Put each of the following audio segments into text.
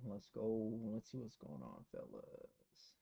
Let's go. Let's see what's going on, fellas.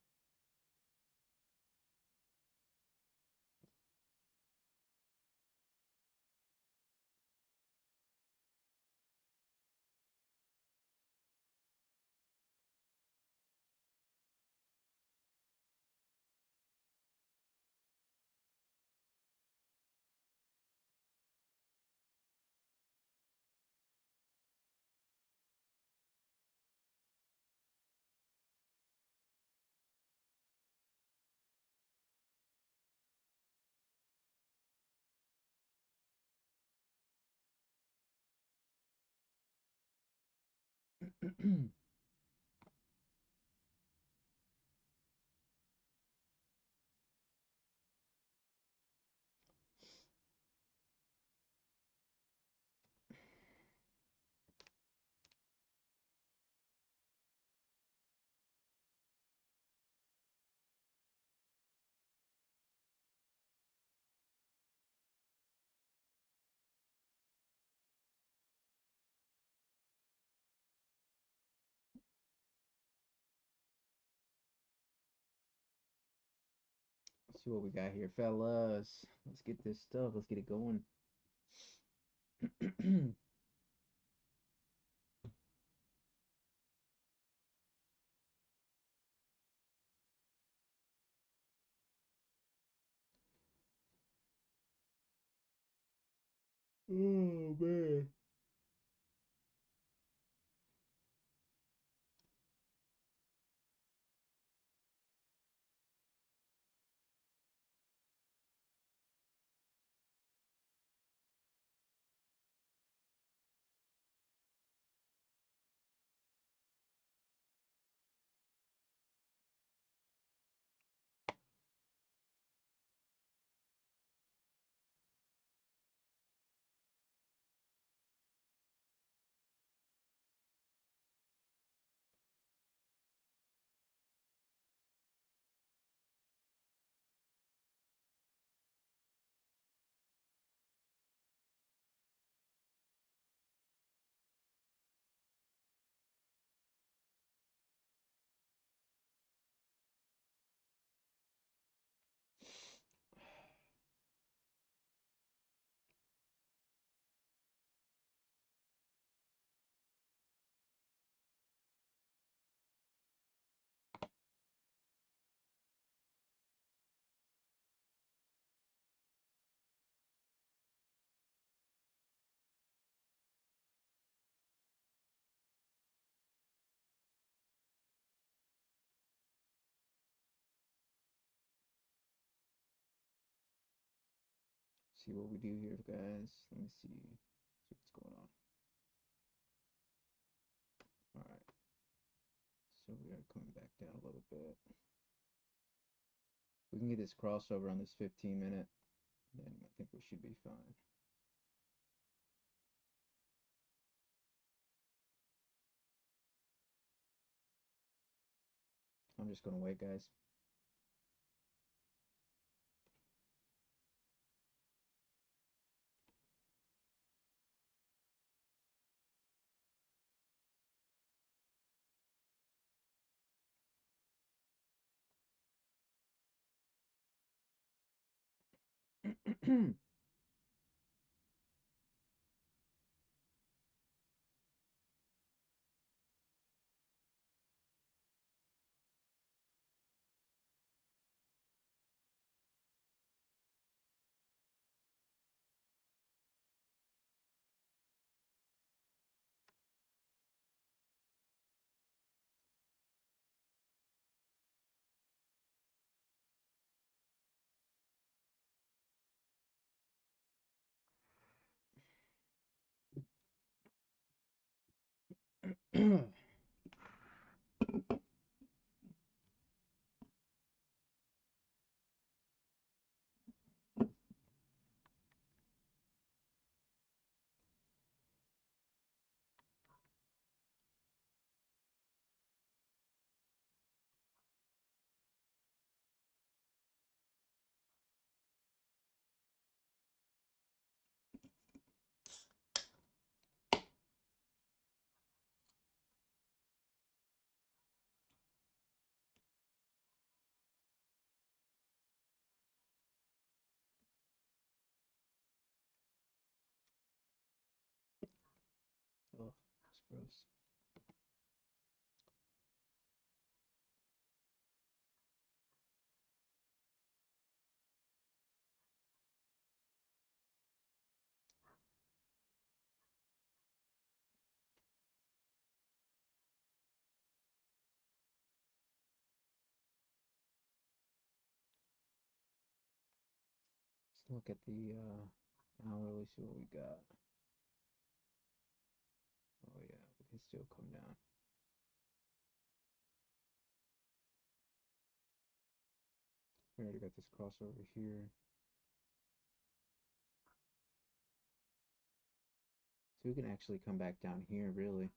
Let's see what we got here, fellas. Let's get this stuff. Let's get it going. Oh man. See what we do here, guys. Let me see what's going on. All right. So we are coming back down a little bit. We can get this crossover on this 15 minute, then I think we should be fine. I'm just gonna wait, guys. Gross. Let's look at the hourly, see what we got. Oh yeah, we can still come down. We already got this crossover here. So we can actually come back down here, really.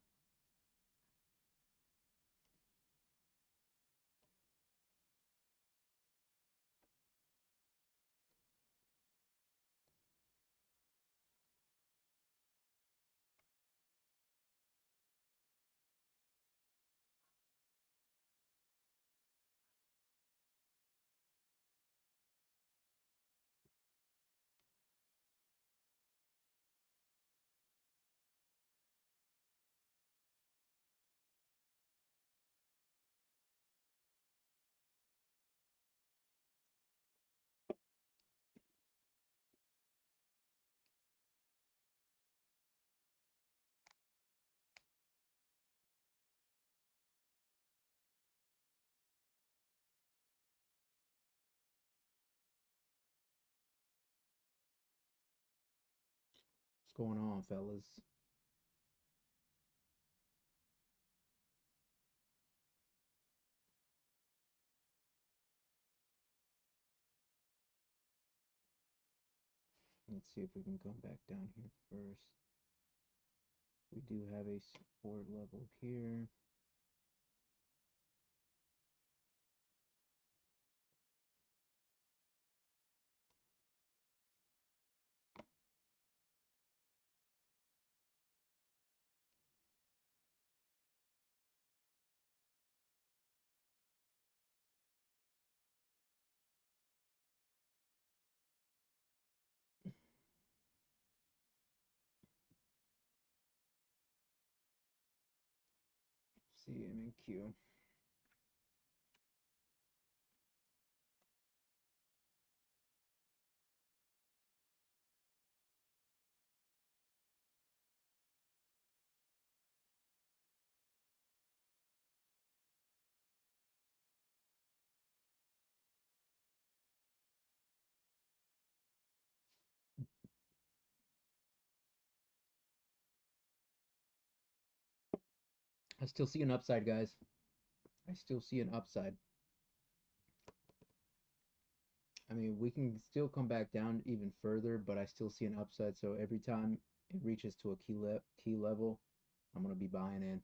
What's going on, fellas? Let's see if we can come back down here first. We do have a support level here. CM and Q. I still see an upside, guys. I still see an upside. I mean, we can still come back down even further, but I still see an upside. So every time it reaches to a key level, I'm gonna be buying in.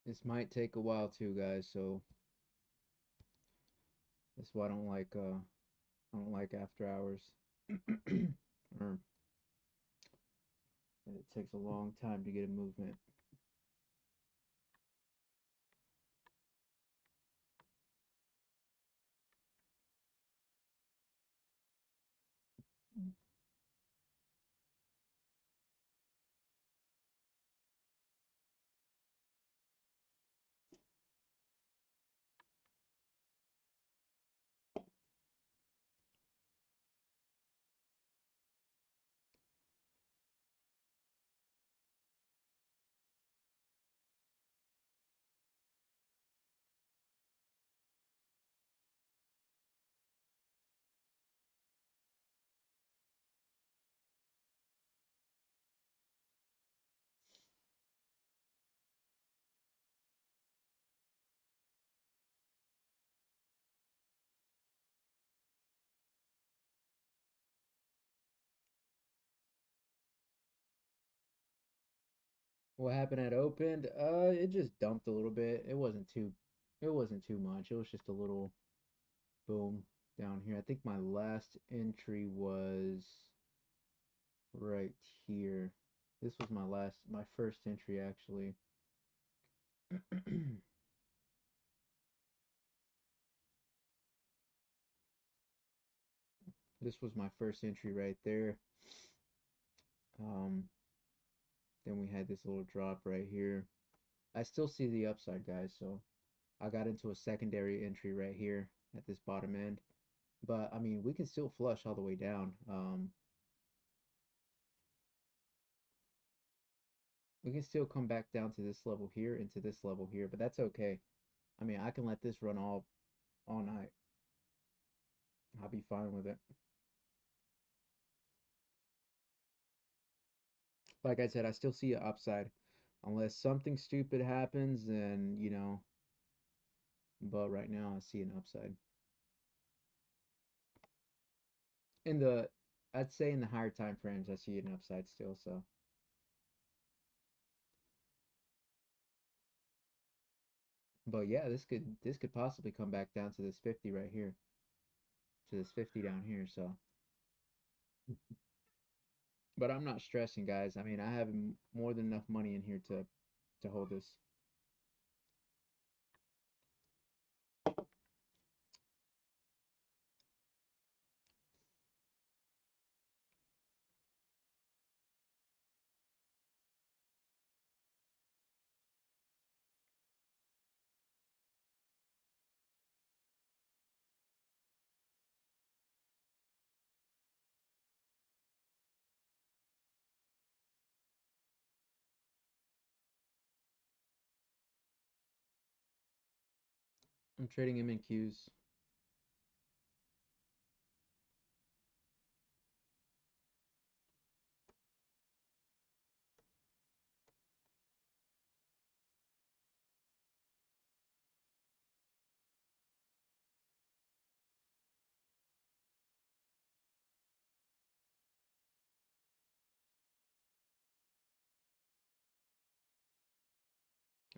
This might take a while too, guys. So that's why I don't like after hours. Or it takes a long time to get a movement. What happened at opened? It just dumped a little bit. It wasn't too much. It was just a little boom down here. I think my last entry was here. This was my first entry actually. This was my first entry right there. Um, then we had this little drop right here. I still see the upside, guys, so I got into a secondary entry right here at this bottom end. But I mean, we can still flush all the way down. We can still come back down to this level here, into this level here, but that's okay. I mean, I can let this run all night. I'll be fine with it. Like I said, I still see an upside. Unless something stupid happens, then, but right now I see an upside. In the, I'd say in the higher time frames, I see an upside still, so. But yeah, this could possibly come back down to this 50 right here, to this 50 down here, so. But I'm not stressing, guys. I mean, I have more than enough money in here to hold this. I'm trading him in Qs.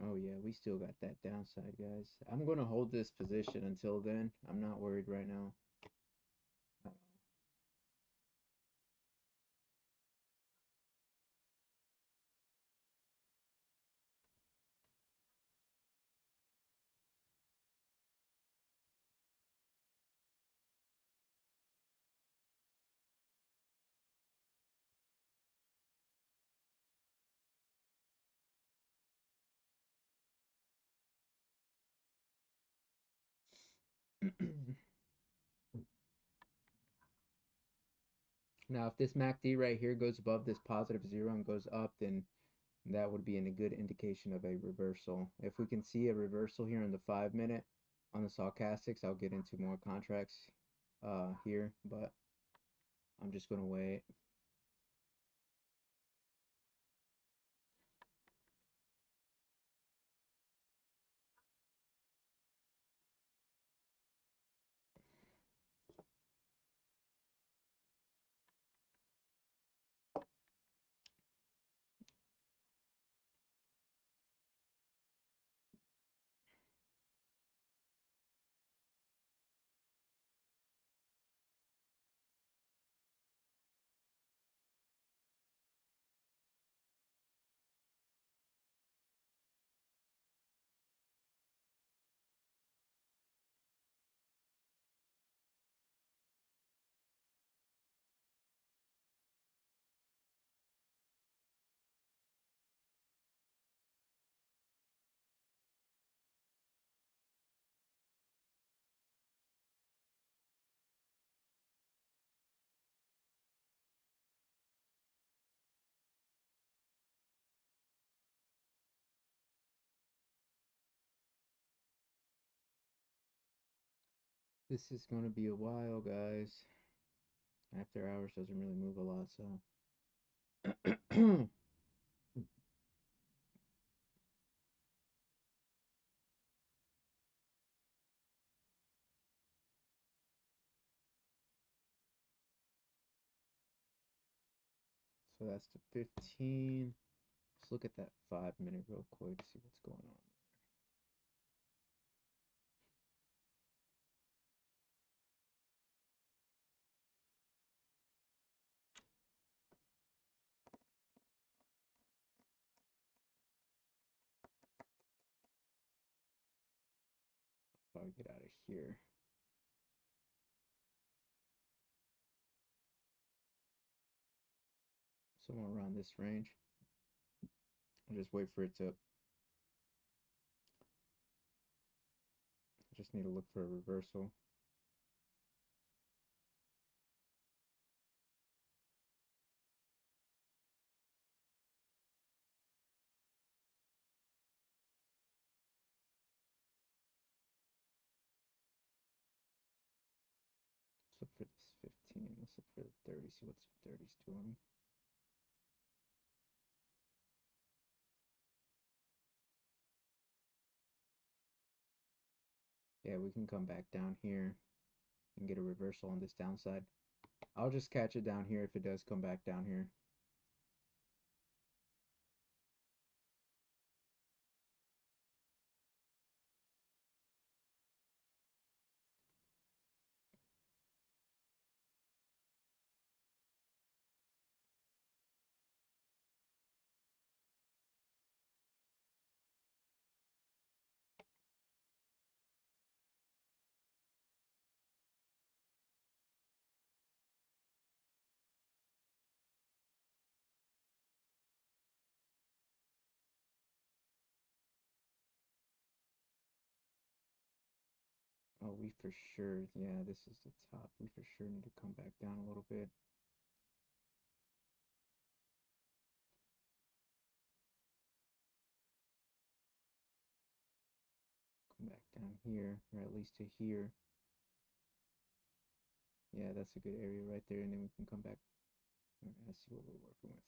Oh yeah, we still got that downside, guys. I'm gonna hold this position until then. I'm not worried right now. Now, if this MACD right here goes above this positive zero and goes up, then that would be a good indication of a reversal. If we can see a reversal here in the 5 minute on the stochastics, I'll get into more contracts here, but I'm just gonna wait. This is gonna be a while, guys. After hours doesn't really move a lot, so. So that's the 15. Let's look at that 5 minute real quick, see what's going on. want to get out of here. Somewhere around this range. I'll just wait for it to. I just need to look for a reversal. Let's look for this 15. Let's look for the 30. See what the 30's doing. Yeah, we can come back down here and get a reversal on this downside. I'll just catch it down here if it does come back down here. Oh, we for sure, yeah, this is the top. We for sure need to come back down a little bit. Come back down here, or at least to here. Yeah, that's a good area right there, and then we can come back. All right, let's see what we're working with.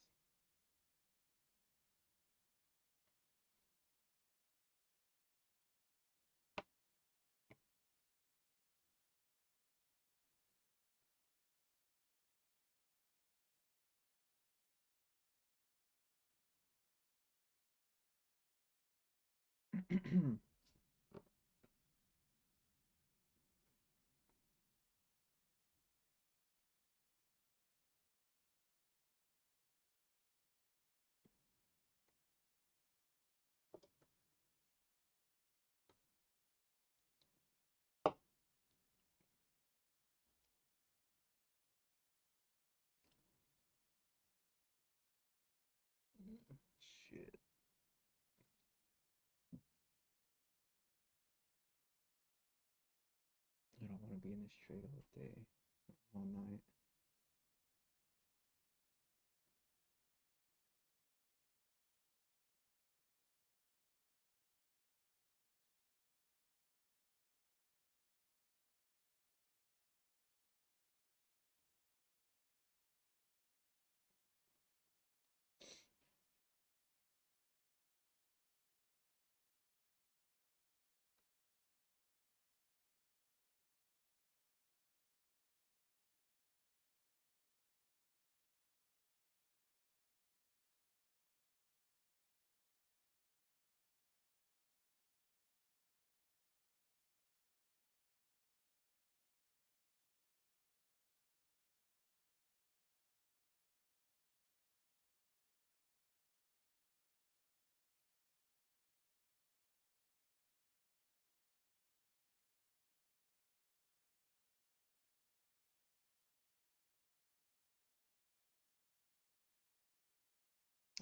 Shit. I don't want to be in this trade all day, all night.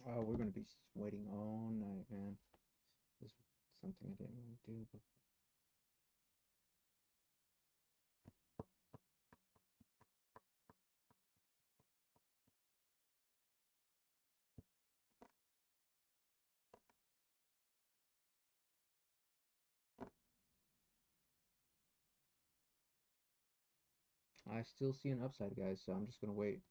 Oh, we're gonna be waiting all night, man. This is something I didn't want to do, but I still see an upside, guys, so I'm just gonna wait.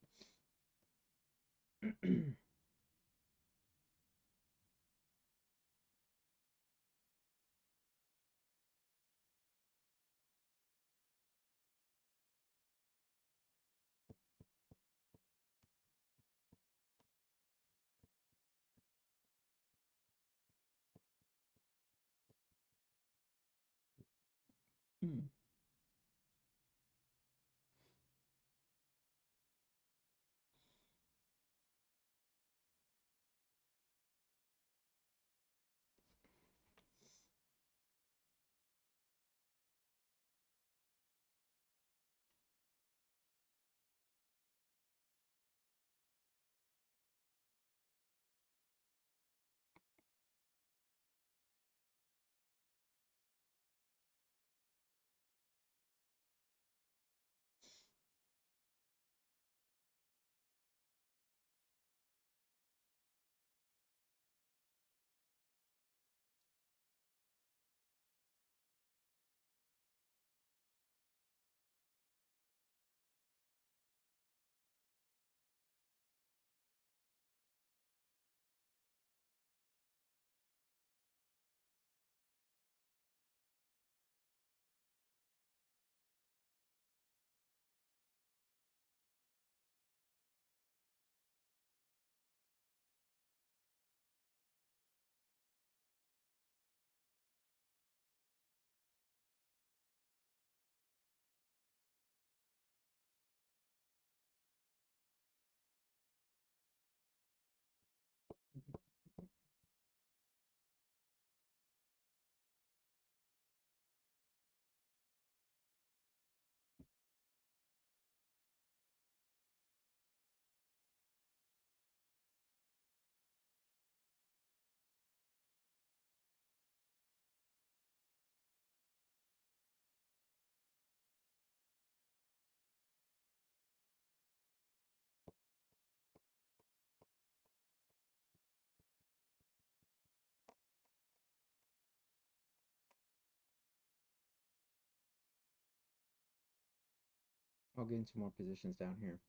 I'll get into more positions down here.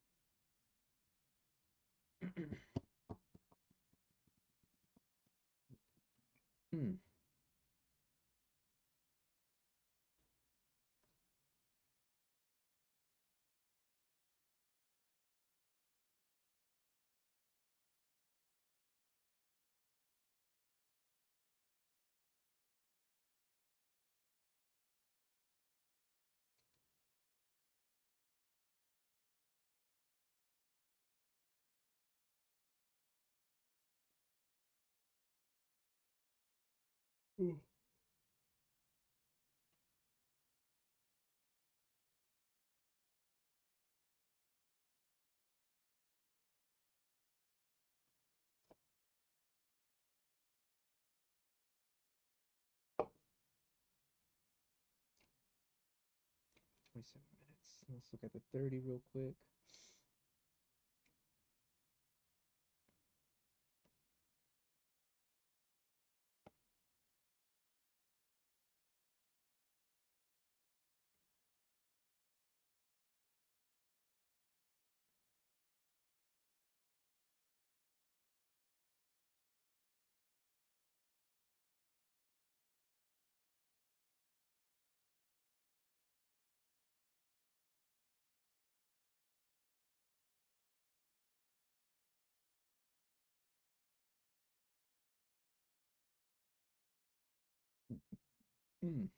Hmm. Mm. Twenty-seven minutes. Let's look at the 30 real quick. Mm.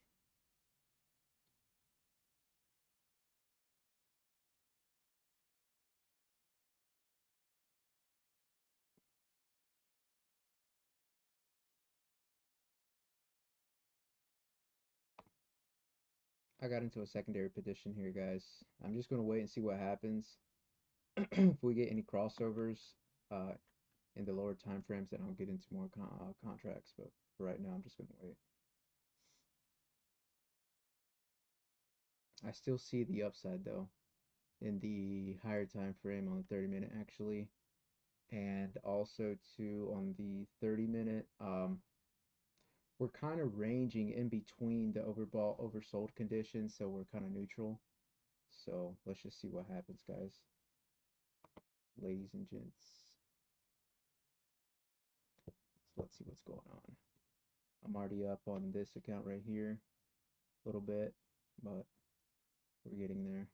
I got into a secondary position here, guys. I'm just gonna wait and see what happens. If we get any crossovers uh, in the lower time frames, then I'll get into more contracts. But for right now, I'm just gonna wait. I still see the upside though in the higher time frame on the 30 minute actually, and also too on the 30 minute. We're kind of ranging in between the overbought, oversold conditions, so we're kind of neutral. So let's just see what happens, guys, ladies and gents. So let's see what's going on. I'm already up on this account right here a little bit, but we're getting there.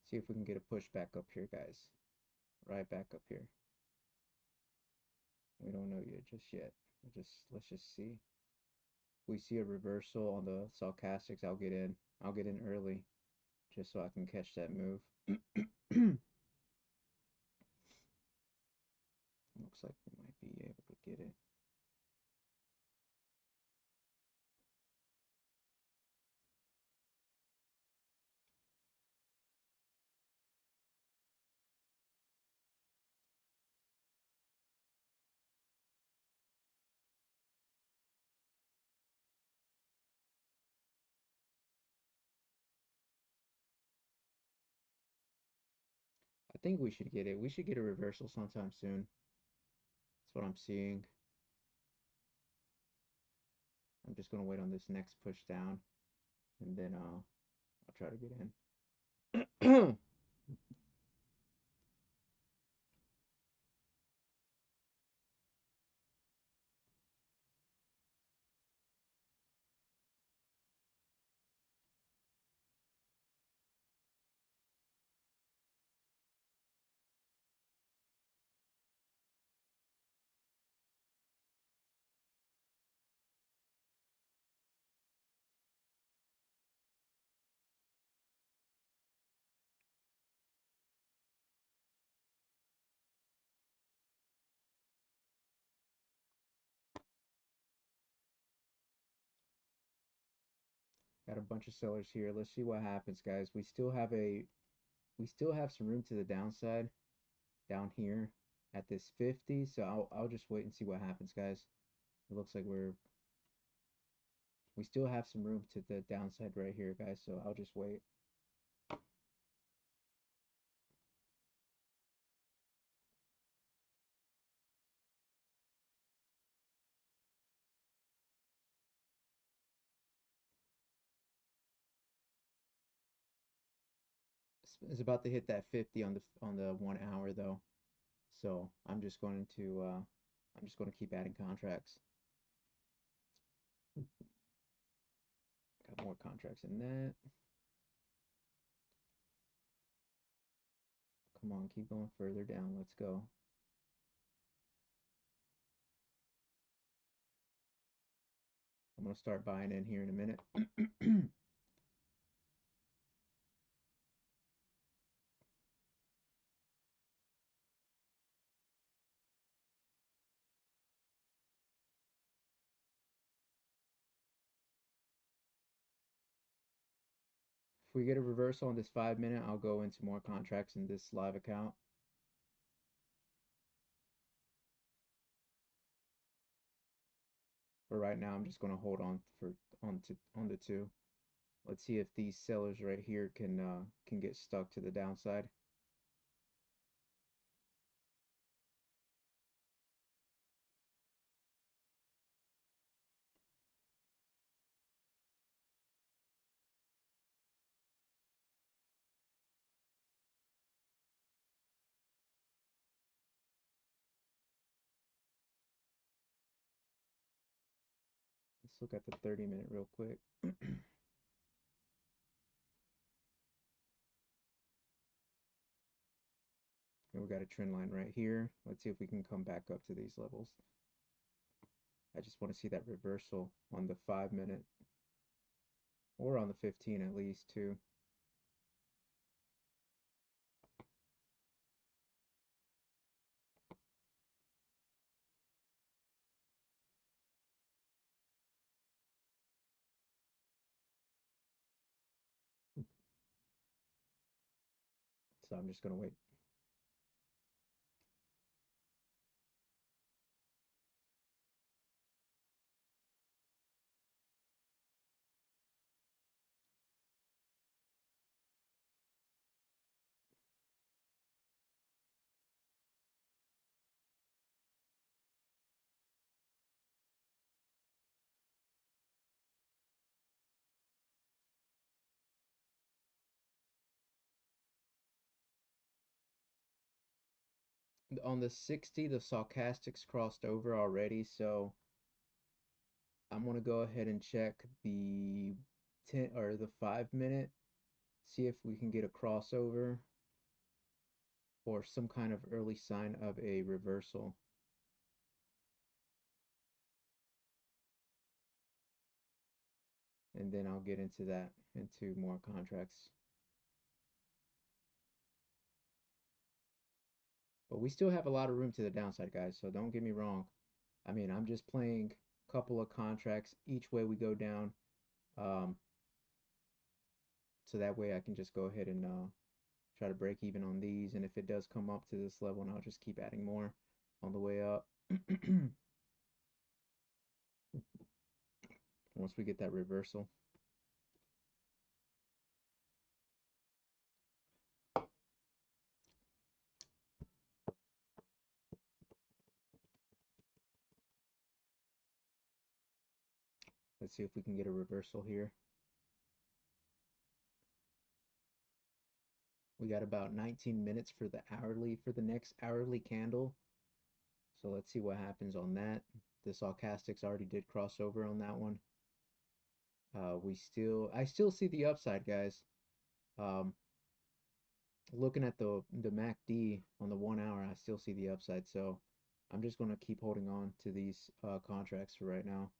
See if we can get a push back up here, guys. Right back up here. We don't know yet, just yet. Let's just see. If we see a reversal on the stochastics, I'll get in. I'll get in early, just so I can catch that move. Looks like we might be able to get it. I think we should get it. We should get a reversal sometime soon. That's what I'm seeing. I'm just gonna wait on this next push down, and then I'll try to get in. Got a bunch of sellers here. Let's see what happens, guys. We still have some room to the downside down here at this 50. So I'll just wait and see what happens, guys. It looks like we still have some room to the downside right here, guys. So I'll just wait. It's about to hit that 50 on the 1 hour though. So I'm just going to keep adding contracts. Got more contracts in that. Come on, keep going further down. Let's go. I'm going to start buying in here in a minute. If we get a reversal on this 5 minute, I'll go into more contracts in this live account. But right now, I'm just going to hold on for on the two. Let's see if these sellers right here can get stuck to the downside. Let's look at the 30 minute real quick. And we got a trend line right here. Let's see if we can come back up to these levels. I just want to see that reversal on the 5 minute or on the 15 at least too. So I'm just going to wait. On the 60, the stochastics crossed over already, so I'm going to go ahead and check the 10 or the 5 minute, see if we can get a crossover or some kind of early sign of a reversal. And then I'll get into more contracts. But we still have a lot of room to the downside, guys, so don't get me wrong. I mean, I'm just playing a couple of contracts each way we go down. Um, so that way I can just go ahead and try to break even on these. And if it does come up to this level, and I'll just keep adding more on the way up. Once we get that reversal. Let's see if we can get a reversal here. We got about 19 minutes for the next hourly candle. So let's see what happens on that. The stochastics already did cross over on that one. I still see the upside, guys. Um, looking at the MACD on the 1 hour, I still see the upside. So I'm just going to keep holding on to these contracts for right now.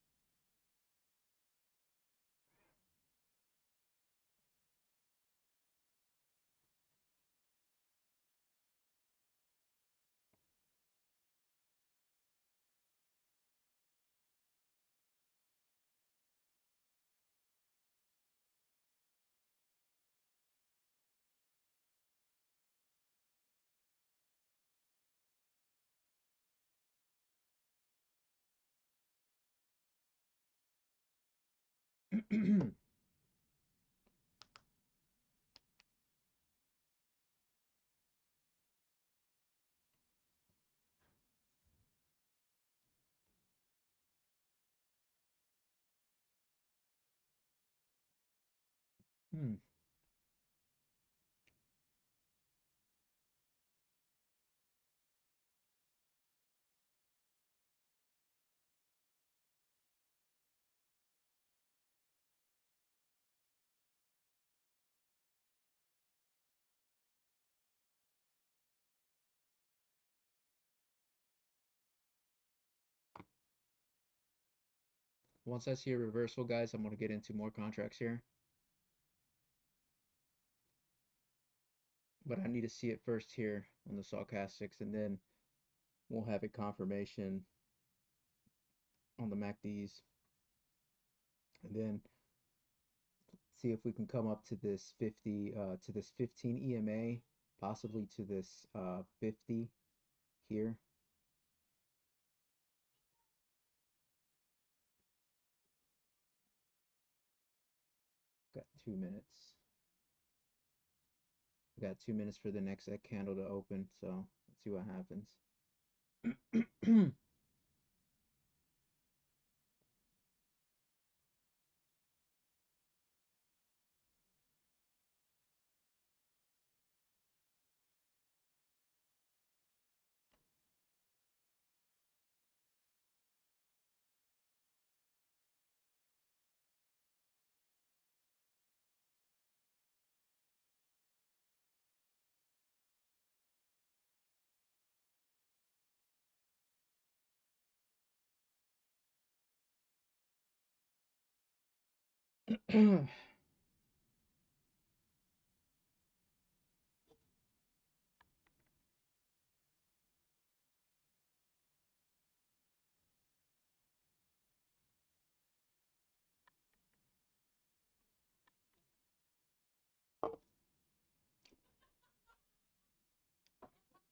Hmm. Once I see a reversal, guys, I'm going to get into more contracts here. But I need to see it first here on the stochastics, and then we'll have a confirmation on the MACDs, and then see if we can come up to this 50, to this 15 EMA, possibly to this 50 here. Got 2 minutes. We got 2 minutes for the next candle to open, so let's see what happens.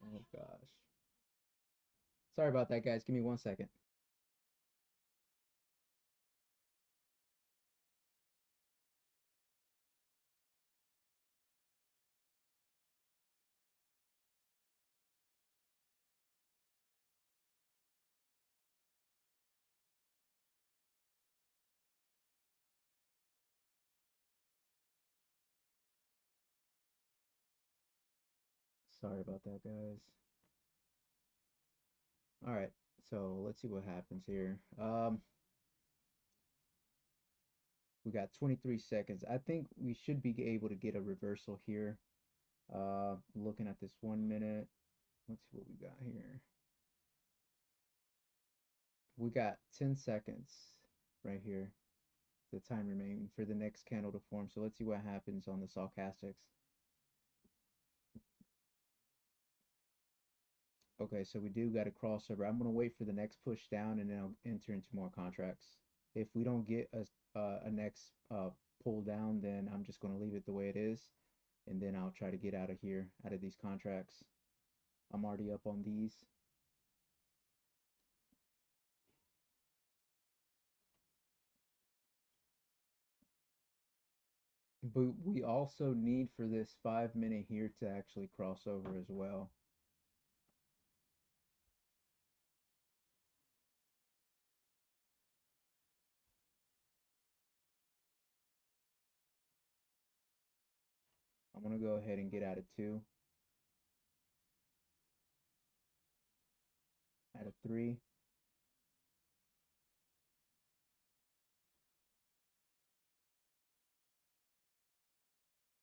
Oh gosh. Sorry about that, guys. Give me 1 second. Sorry about that, guys. All right, so let's see what happens here. We got 23 seconds. I think we should be able to get a reversal here. Looking at this 1 minute. Let's see what we got here. We got 10 seconds right here. The time remaining for the next candle to form. So let's see what happens on the stochastics. Okay, so we do got a crossover. I'm gonna wait for the next push down and then I'll enter into more contracts. If we don't get a next pull down, then I'm just gonna leave it the way it is, and then I'll try to get out of here, out of these contracts. I'm already up on these. But we also need for this 5 minute here to actually cross over as well. I'm gonna go ahead and get out of two, out of three.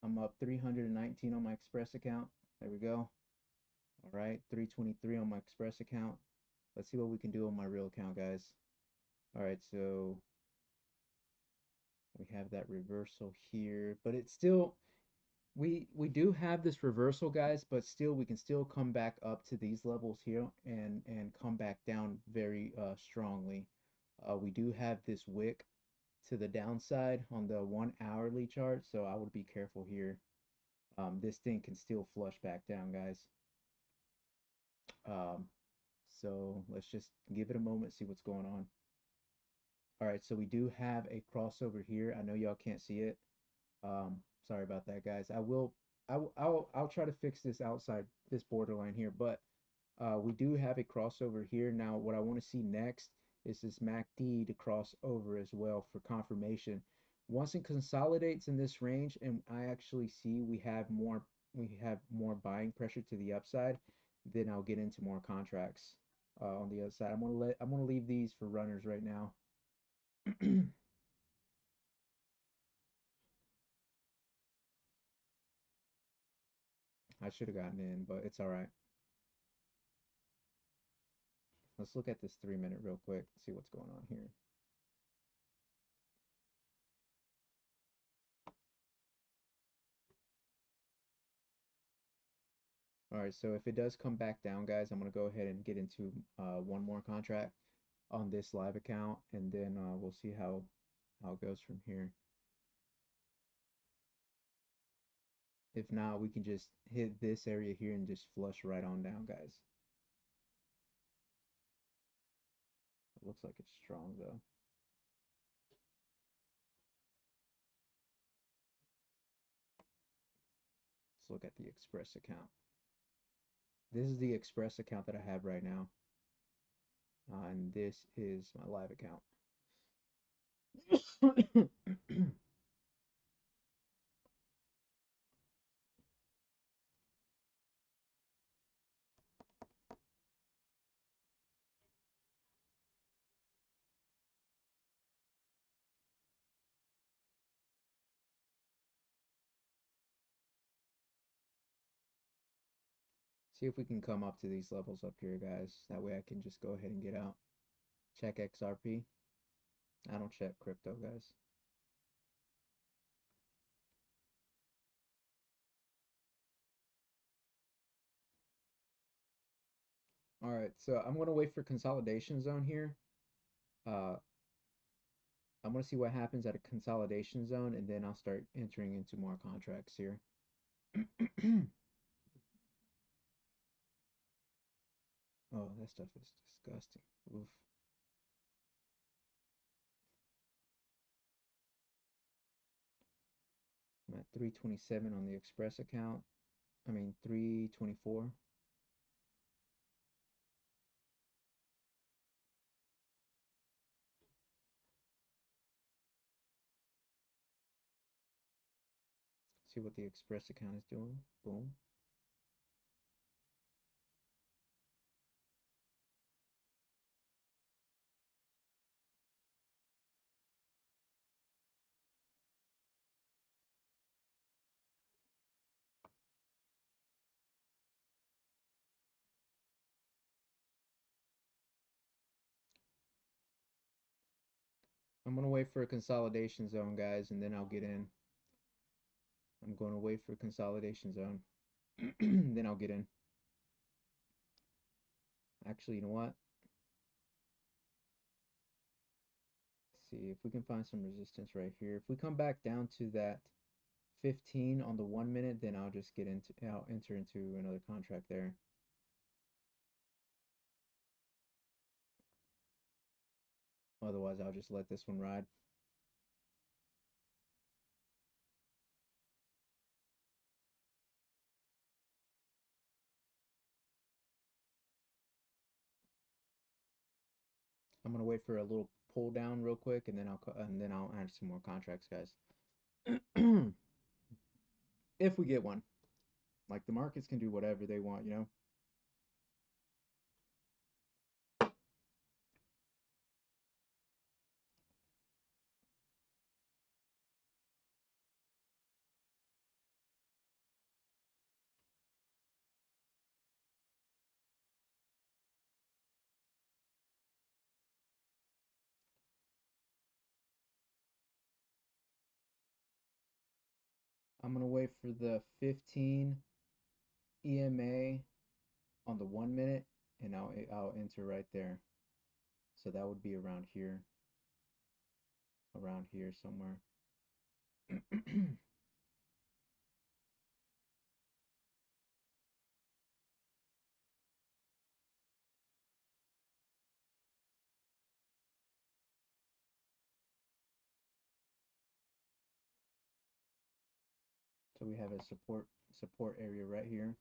I'm up 319 on my Express account. There we go. All right, 323 on my Express account. Let's see what we can do on my real account, guys. All right, so we have that reversal here, but it's still, we do have this reversal, guys, but still we can still come back up to these levels here and come back down very strongly. We do have this wick to the downside on the 1 hourly chart, so I would be careful here. This thing can still flush back down, guys. Um, so let's just give it a moment, see what's going on. All right, so we do have a crossover here. I know y'all can't see it. Sorry about that, guys. I'll try to fix this outside this borderline here, but we do have a crossover here. Now, what I want to see next is this MACD to cross over as well for confirmation. Once it consolidates in this range and I actually see we have more buying pressure to the upside, then I'll get into more contracts on the other side. I'm gonna leave these for runners right now. I should have gotten in, but it's all right. Let's look at this 3 minute real quick, see what's going on here. All right, so if it does come back down, guys, I'm gonna go ahead and get into one more contract on this live account, and then we'll see how it goes from here. If not, we can just hit this area here and just flush right on down, guys. It looks like it's strong though. Let's look at the Express account. This is the Express account that I have right now, and this is my live account. See if we can come up to these levels up here, guys. That way I can just go ahead and get out. Check XRP. I don't check crypto, guys. All right, so I'm gonna wait for consolidation zone here. Uh, I'm gonna see what happens at a consolidation zone, and then I'll start entering into more contracts here. Oh, that stuff is disgusting. Oof. I'm at 327 on the Express account. I mean 324. See what the Express account is doing. Boom. I'm gonna wait for a consolidation zone, guys, and then I'll get in. I'm going to wait for consolidation zone. Then I'll get in. Actually, you know what? Let's see if we can find some resistance right here. If we come back down to that 15 on the 1 minute, then I'll enter into another contract there. Otherwise, I'll just let this one ride. I'm gonna wait for a little pull down real quick, and then I'll add some more contracts, guys. If we get one, like the markets can do whatever they want, you know. I'm gonna wait for the 15 EMA on the 1 minute, and I'll enter right there. So that would be around here somewhere. So we have a support area right here.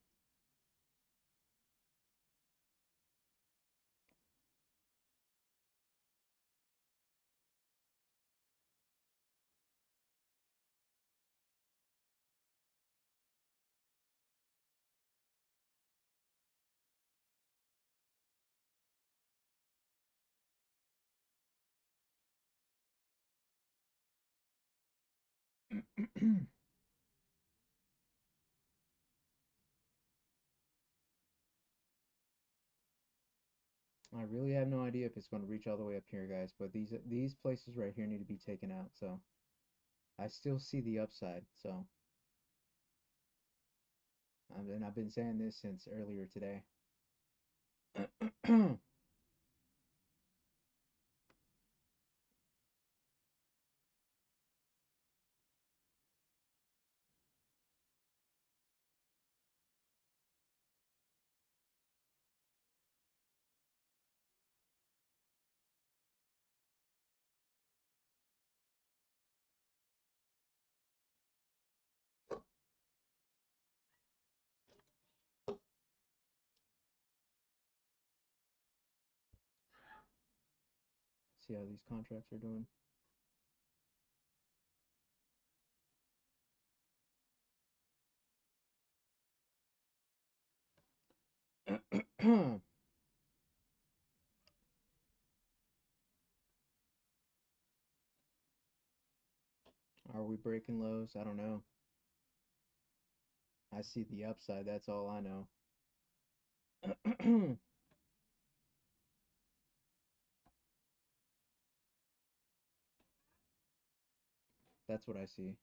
I really have no idea if it's going to reach all the way up here, guys, but these places right here need to be taken out. So I still see the upside. So and I've been saying this since earlier today. See how these contracts are doing. Are we breaking lows? I don't know. I see the upside. That's all I know. That's what I see.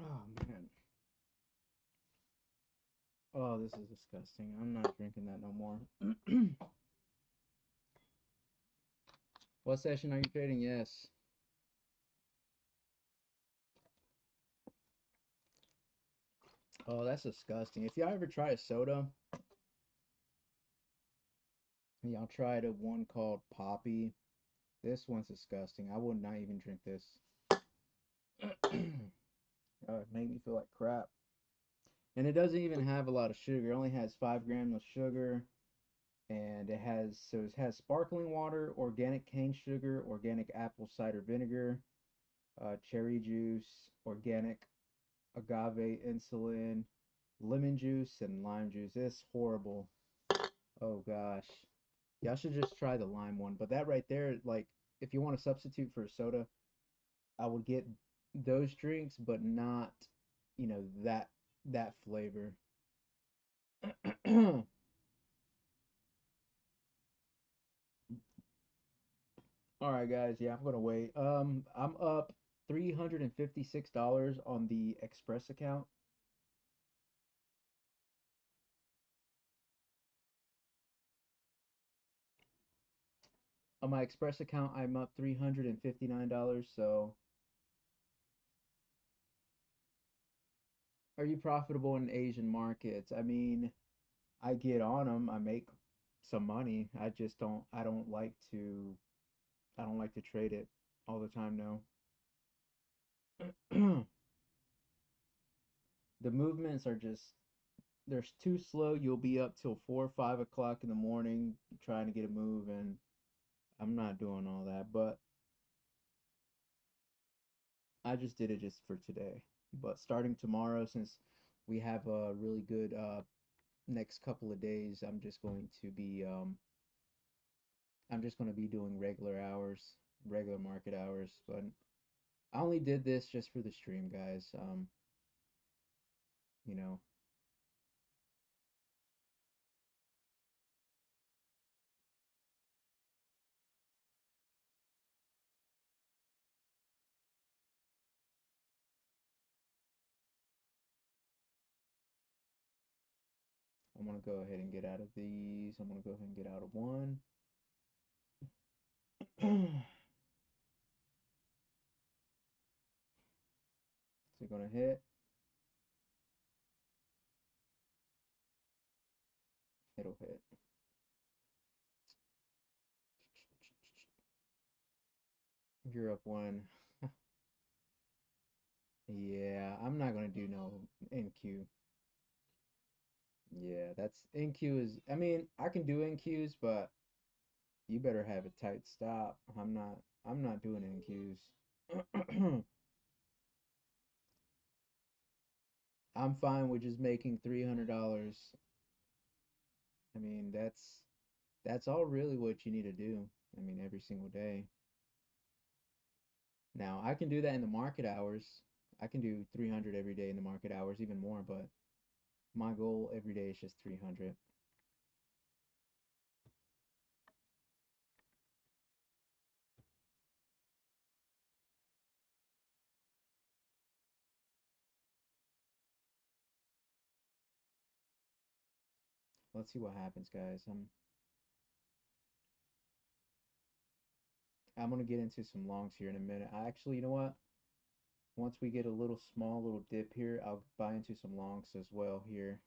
Oh man. Oh, this is disgusting. I'm not drinking that no more. What session are you trading? Yes. Oh, that's disgusting. If y'all ever try a soda, y'all tried a one called Poppy. This one's disgusting. I would not even drink this. It made me feel like crap. And it doesn't even have a lot of sugar. It only has 5 grams of sugar. And it has sparkling water, organic cane sugar, organic apple cider vinegar, cherry juice, organic agave insulin, lemon juice, and lime juice. It's horrible. Oh gosh. Y'all should just try the lime one. But that right there, like, if you want to substitute for a soda, I would get those drinks, but not, that flavor. All right, guys. Yeah, I'm gonna wait. I'm up $356 on the Express account. On my Express account, I'm up $359. So, are you profitable in Asian markets? I mean, I get on them. I make some money. I just don't. I don't like to. I don't like to trade it all the time. No. The movements are just they're too slow. You'll be up till 4 or 5 o'clock in the morning trying to get a move, and I'm not doing all that. But I just did it just for today. But starting tomorrow, since we have a really good next couple of days, I'm just going to be doing regular hours, regular market hours. But I only did this just for the stream, guys. You know, I'm gonna go ahead and get out of these. I'm gonna go ahead and get out of one. So you're gonna hit, it'll hit. You're up one. Yeah, I'm not gonna do no NQ. Yeah, that's NQ is. I mean, I can do NQs, but you better have a tight stop. I'm not doing NQs. I'm fine with just making $300. I mean, that's all really what you need to do. I mean, every single day. Now, I can do that in the market hours. I can do 300 every day in the market hours, even more, but my goal every day is just 300. Let's see what happens, guys. I'm gonna get into some longs here in a minute. I actually, you know what? Once we get a little small little dip here, I'll buy into some longs as well here.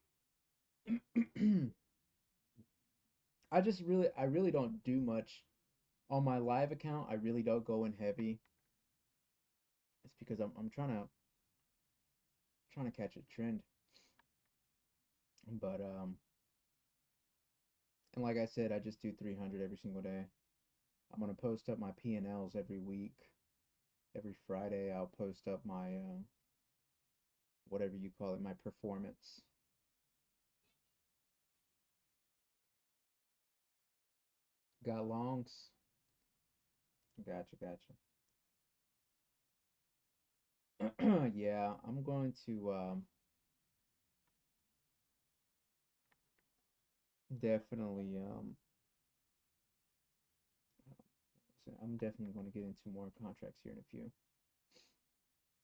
I really don't do much on my live account. I really don't go in heavy. It's because I'm trying to catch a trend. But and like I said, I just do 300 every single day. I'm gonna post up my P&Ls every week. Every Friday, I'll post up my whatever you call it, my performance. Got longs? Gotcha, gotcha. Yeah, I'm going to definitely I'm definitely going to get into more contracts here in a few.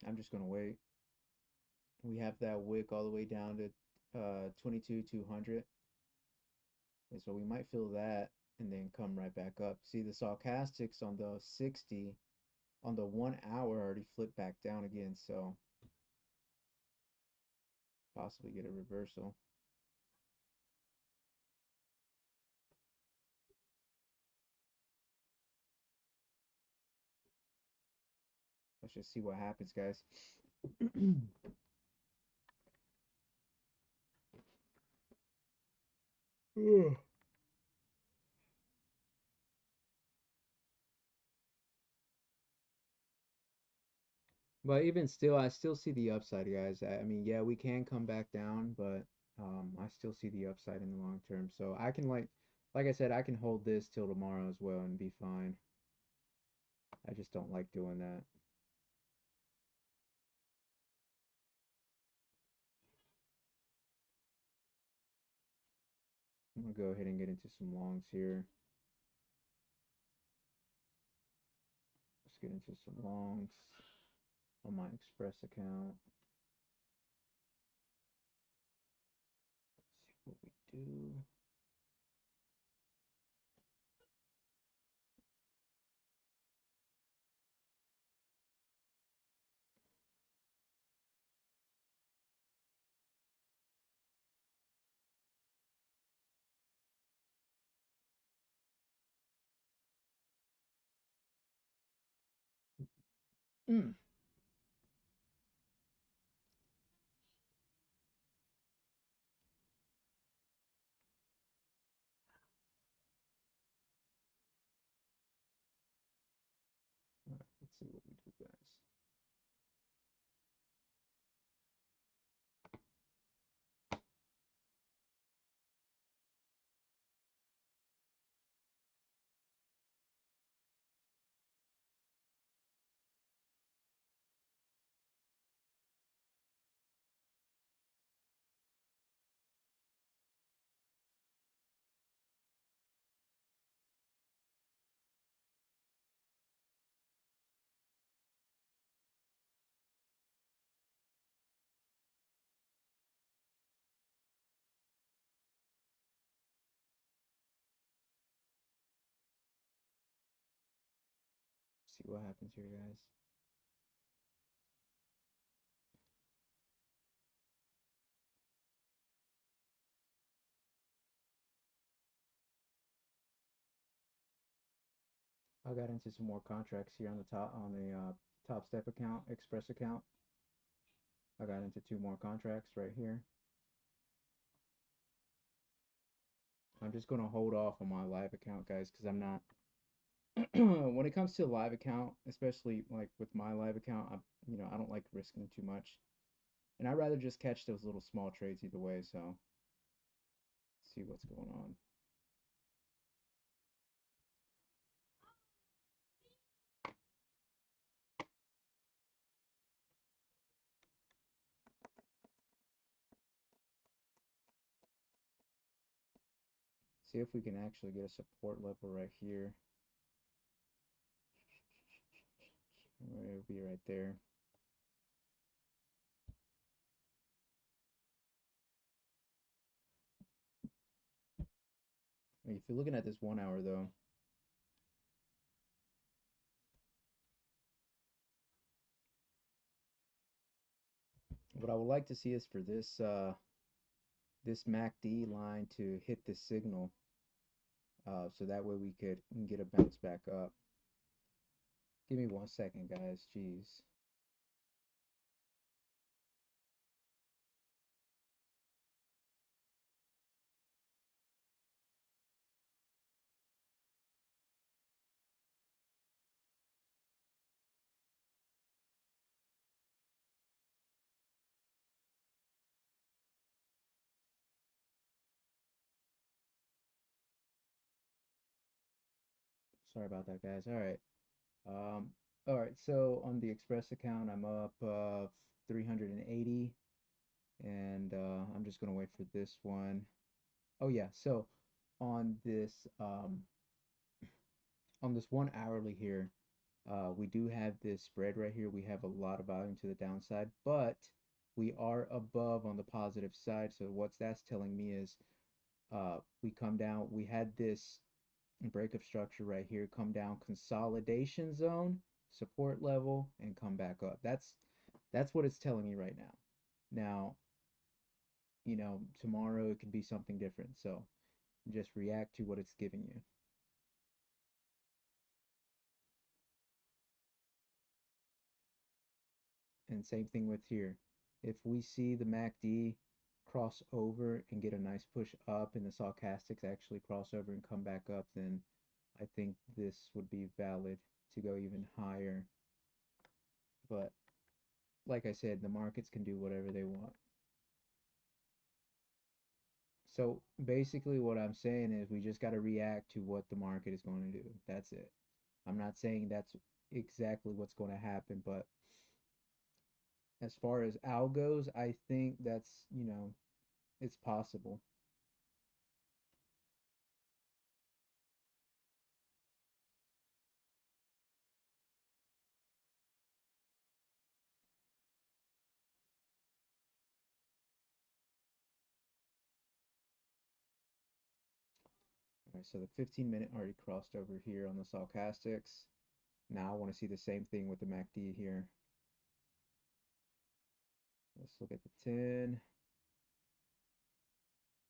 I'm just going to wait. We have that wick all the way down to 22 200. And so we might feel that and then come right back up. See the sarcastics on the 60 on the 1 hour already flipped back down again, so possibly get a reversal. Let's just see what happens, guys. But even still, I still see the upside, guys. I mean, yeah, we can come back down, but I still see the upside in the long term. So I can like I said, I can hold this till tomorrow as well and be fine. I just don't like doing that. I'm gonna go ahead and get into some longs here. Let's get into some longs on my Express account. Let's see what we do. Mm. All right, let's see what we do, guys. see what happens here, guys. I got into some more contracts here on the top on the Top Step account, Express account. I got into two more contracts right here. I'm just gonna hold off on my live account, guys, because I'm not. When it comes to a live account, especially like with my live account, I don't like risking too much, and I'd rather just catch those little small trades either way. So see what's going on. See if we can actually get a support level right here. It'll be right there. If you're looking at this 1 hour though, what I would like to see is for this MACD line to hit this signal, so that way we can get a bounce back up. Give me 1 second, guys. Jeez. Sorry about that, guys. All right. Um, all right. So on the Express account, I'm up 380, and I'm just gonna wait for this one. Oh yeah. So on this um, on this 1 hourly here, we do have this spread right here. We have a lot of volume to the downside, but we are above on the positive side. So what's that's telling me is we come down, we had this break of structure right here, come down consolidation zone, support level, and come back up. That's what it's telling me right now. Now, tomorrow it could be something different. So just react to what it's giving you. And same thing with here. If we see the MACD cross over and get a nice push up and the stochastics actually cross over and come back up, then I think this would be valid to go even higher. But like I said, the markets can do whatever they want. So basically what I'm saying is we just got to react to what the market is going to do. That's it. I'm not saying that's exactly what's going to happen, but as far as Al goes, I think it's possible. All right, so the 15-minute already crossed over here on the stochastics. Now I want to see the same thing with the MACD here. Let's look at the 10.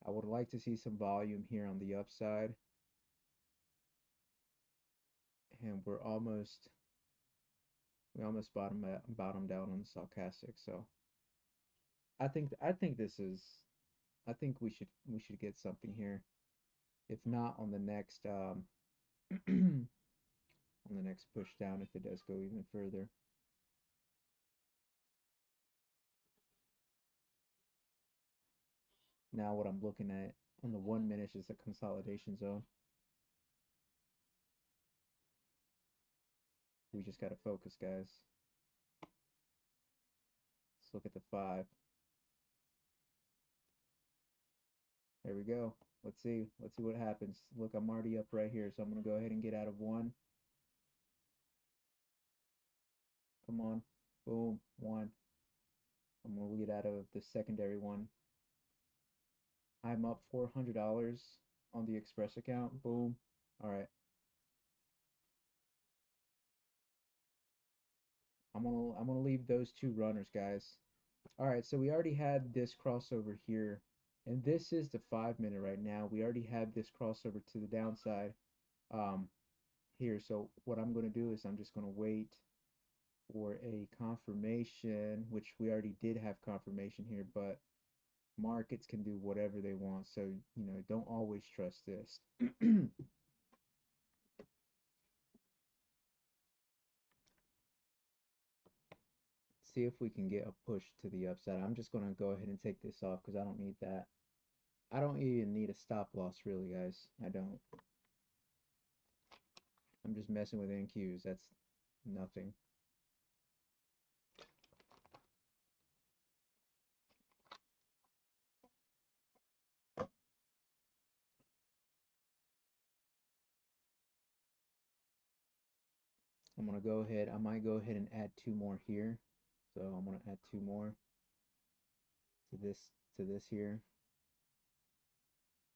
I would like to see some volume here on the upside. And we almost bottomed out on the stochastic. So I think this is I think we should get something here. If not on the next on the next push down, if it does go even further. Now what I'm looking at on the 1 minute is a consolidation zone. We just gotta focus, guys. Let's look at the 5. There we go. Let's see. Let's see what happens. Look, I'm already up right here, so I'm gonna go ahead and get out of one. Come on. Boom. One. I'm gonna get out of the secondary one. I'm up $400 on the Express account. Boom. All right. I'm gonna leave those two runners, guys. All right, so we already had this crossover here, and this is the 5 minute right now. We already had this crossover to the downside um, here. So what I'm gonna do is I'm just gonna wait for a confirmation, which we already did have confirmation here, but markets can do whatever they want. So, don't always trust this. See if we can get a push to the upside. I'm just gonna go ahead and take this off because I don't need that. I don't even need a stop loss really, guys. I don't. I'm just messing with NQs. That's nothing. I'm gonna go ahead. I might go ahead and add two more here. So I'm gonna add two more to this here,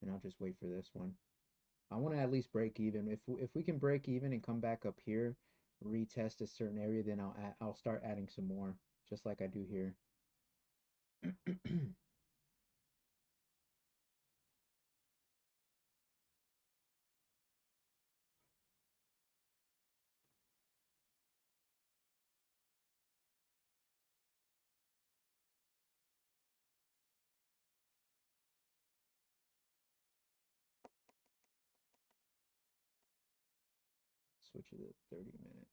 and I'll just wait for this one. I want to at least break even. If we can break even and come back up here, retest a certain area, then I'll start adding some more, just like I do here. Switch to the 30 minute.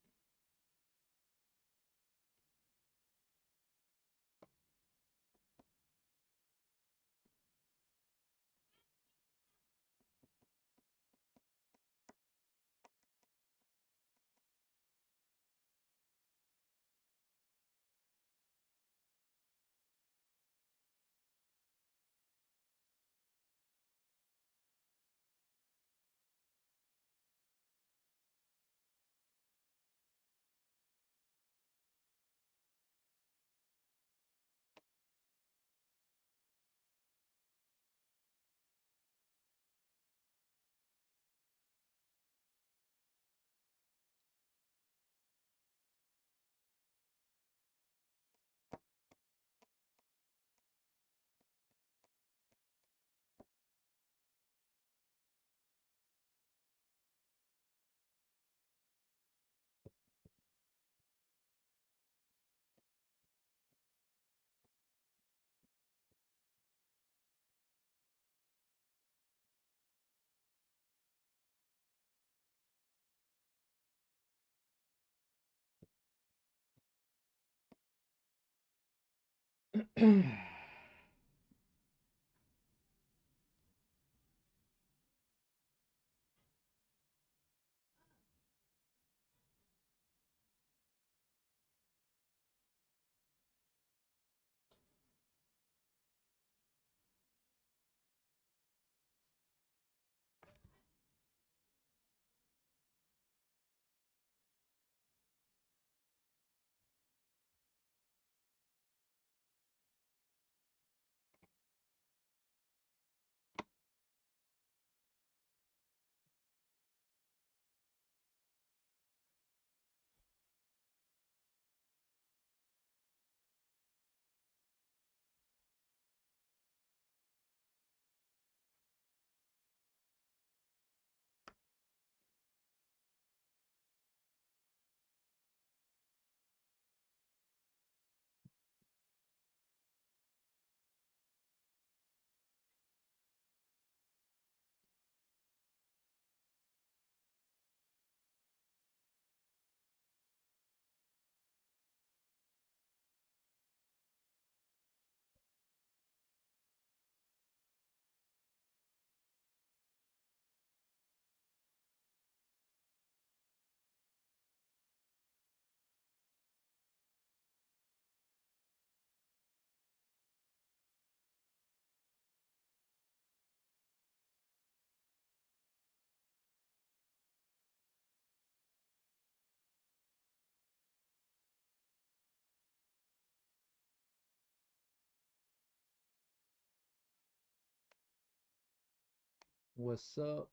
What's up?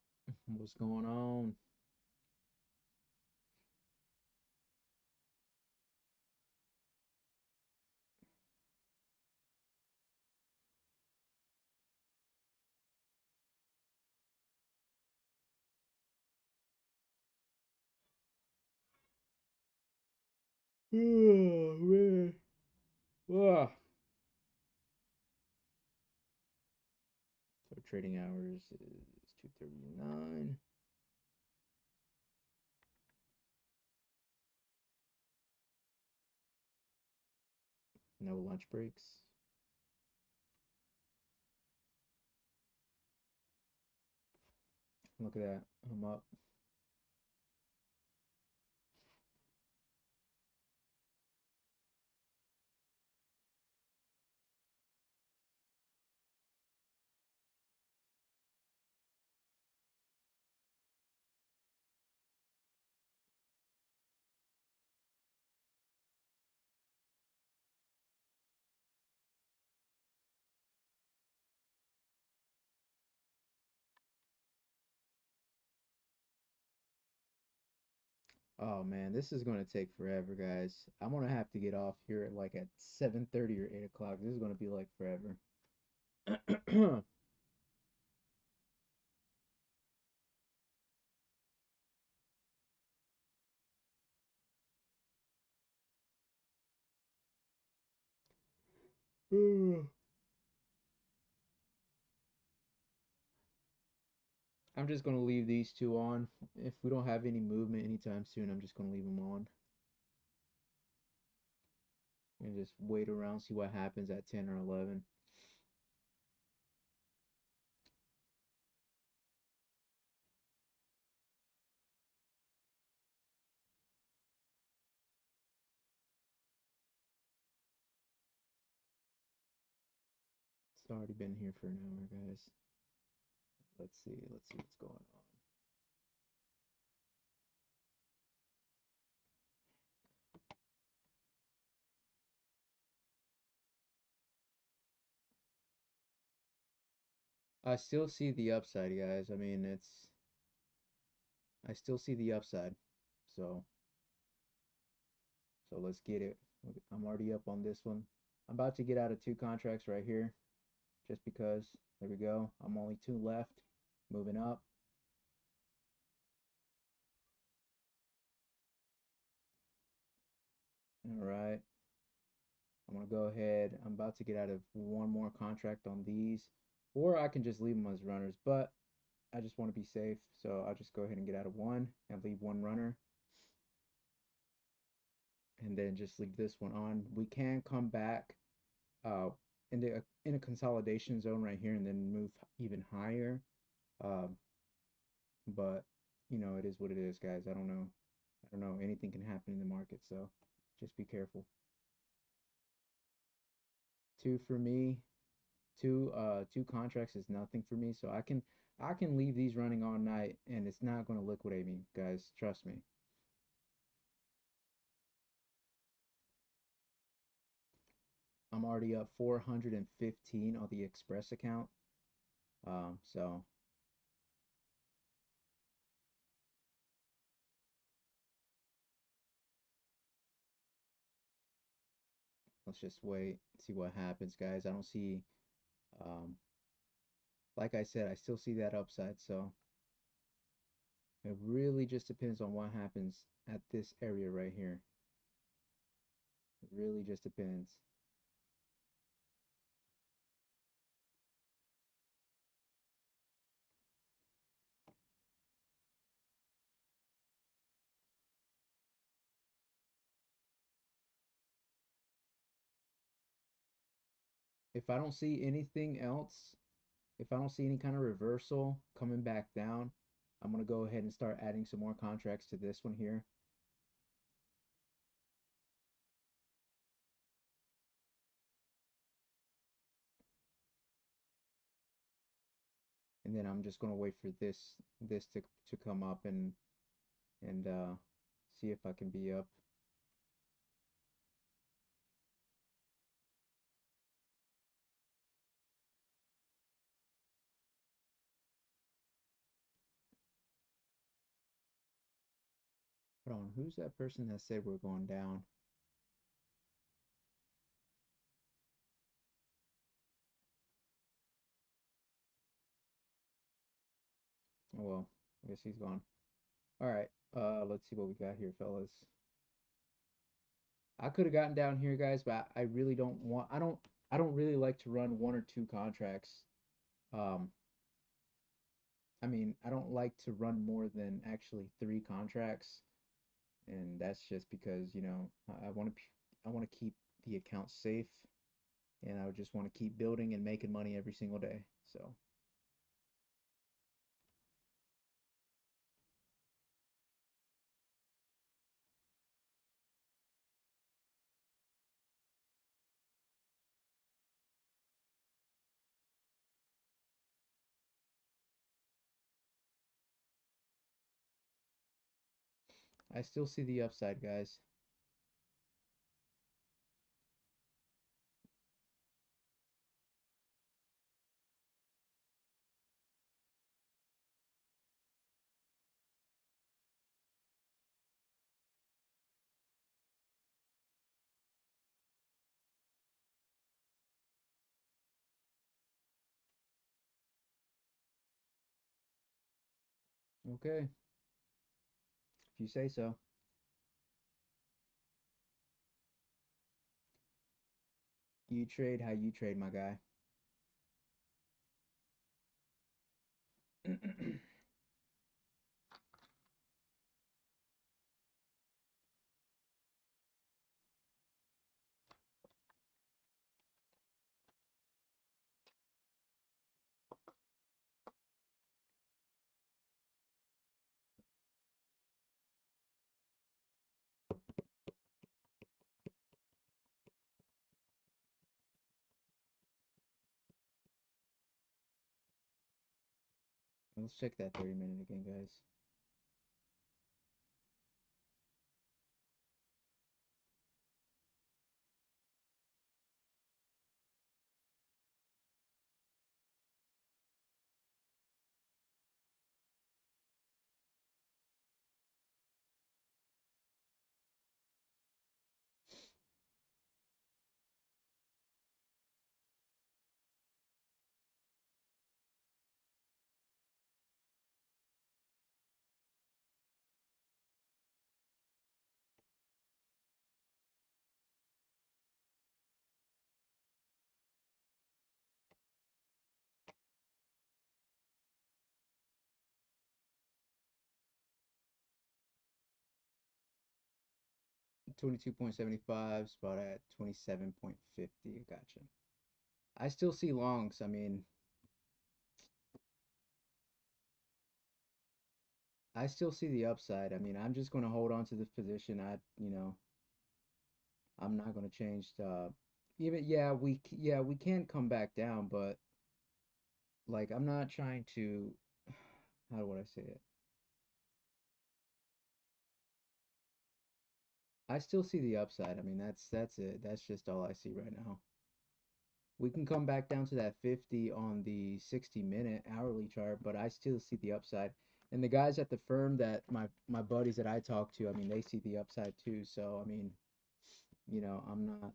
What's going on? Oh man. Ah. So trading hours is 2:39. No lunch breaks. Look at that. I'm up. Oh man, this is gonna take forever, guys. I'm gonna have to get off here at like at 7:30 or 8 o'clock. This is gonna be like forever. I'm just gonna leave these two on. If we don't have any movement anytime soon, I'm just gonna leave them on and just wait around, see what happens at 10 or 11. It's already been here for an hour, guys. Let's see what's going on. I still see the upside, guys. I mean, I still see the upside. So, so let's get it. I'm already up on this one. I'm about to get out of two contracts right here, just because. There we go. I'm only two left. Moving up. All right. I'm gonna go ahead. I'm about to get out of one more contract on these, or I can just leave them as runners, but I just want to be safe, so I'll just go ahead and get out of one and leave one runner, and then just leave this one on. We can come back uh, in a consolidation zone right here, and then move even higher. Um, but it is what it is, guys. I don't know. I don't know. Anything can happen in the market, so just be careful. Two for me. Two contracts is nothing for me, so I can leave these running all night and it's not going to liquidate me, guys. Trust me. I'm already up 415 on the Express account. So let's just wait, see what happens, guys. I don't see, um, like I said, I still see that upside. So it really just depends on what happens at this area right here. It really just depends. If I don't see anything else, if I don't see any kind of reversal coming back down, I'm gonna go ahead and start adding some more contracts to this one here. And then I'm just gonna wait for this to come up and see if I can be up. Hold on, who's that person that said we're going down? Oh well, I guess he's gone. All right, let's see what we got here, fellas. I could have gotten down here, guys, but I really don't want. I don't really like to run one or two contracts. Um, I mean, I don't like to run more than actually three contracts, and that's just because, I want to I want to keep the account safe, and I just want to keep building and making money every single day. So I still see the upside, guys. Okay, if you say so. You trade how you trade, my guy. Let's check that 30-minute again, guys. 22.75, spot at 27.50. Gotcha. I still see longs. I mean, I still see the upside. I mean, I'm just going to hold on to this position. I'm not going to change even yeah, we can come back down, but like I'm not trying to how would I say it? I still see the upside. I mean, that's it. That's just all I see right now. We can come back down to that 50 on the 60-minute hourly chart, but I still see the upside. And the guys at the firm that my buddies that I talk to, I mean, they see the upside too. So, I mean, I'm not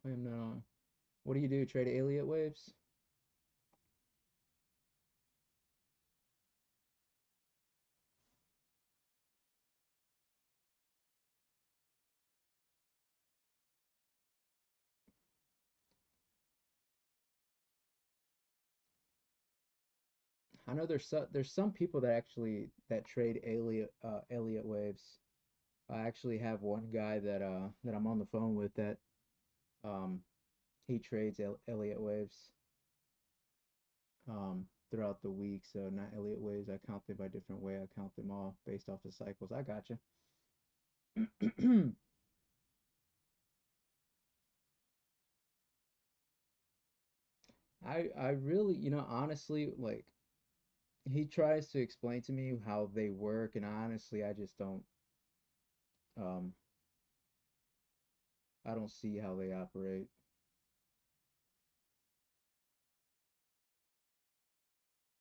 I'm not What do you do? Trade Elliott waves? I know there's some people that actually that trade Elliott waves. I actually have one guy that I'm on the phone with that um he trades Elliott waves throughout the week. So not Elliott waves. I count them by different way. I count them all based off the cycles. I gotcha. I really, honestly, like he tries to explain to me how they work, and honestly, um I don't see how they operate.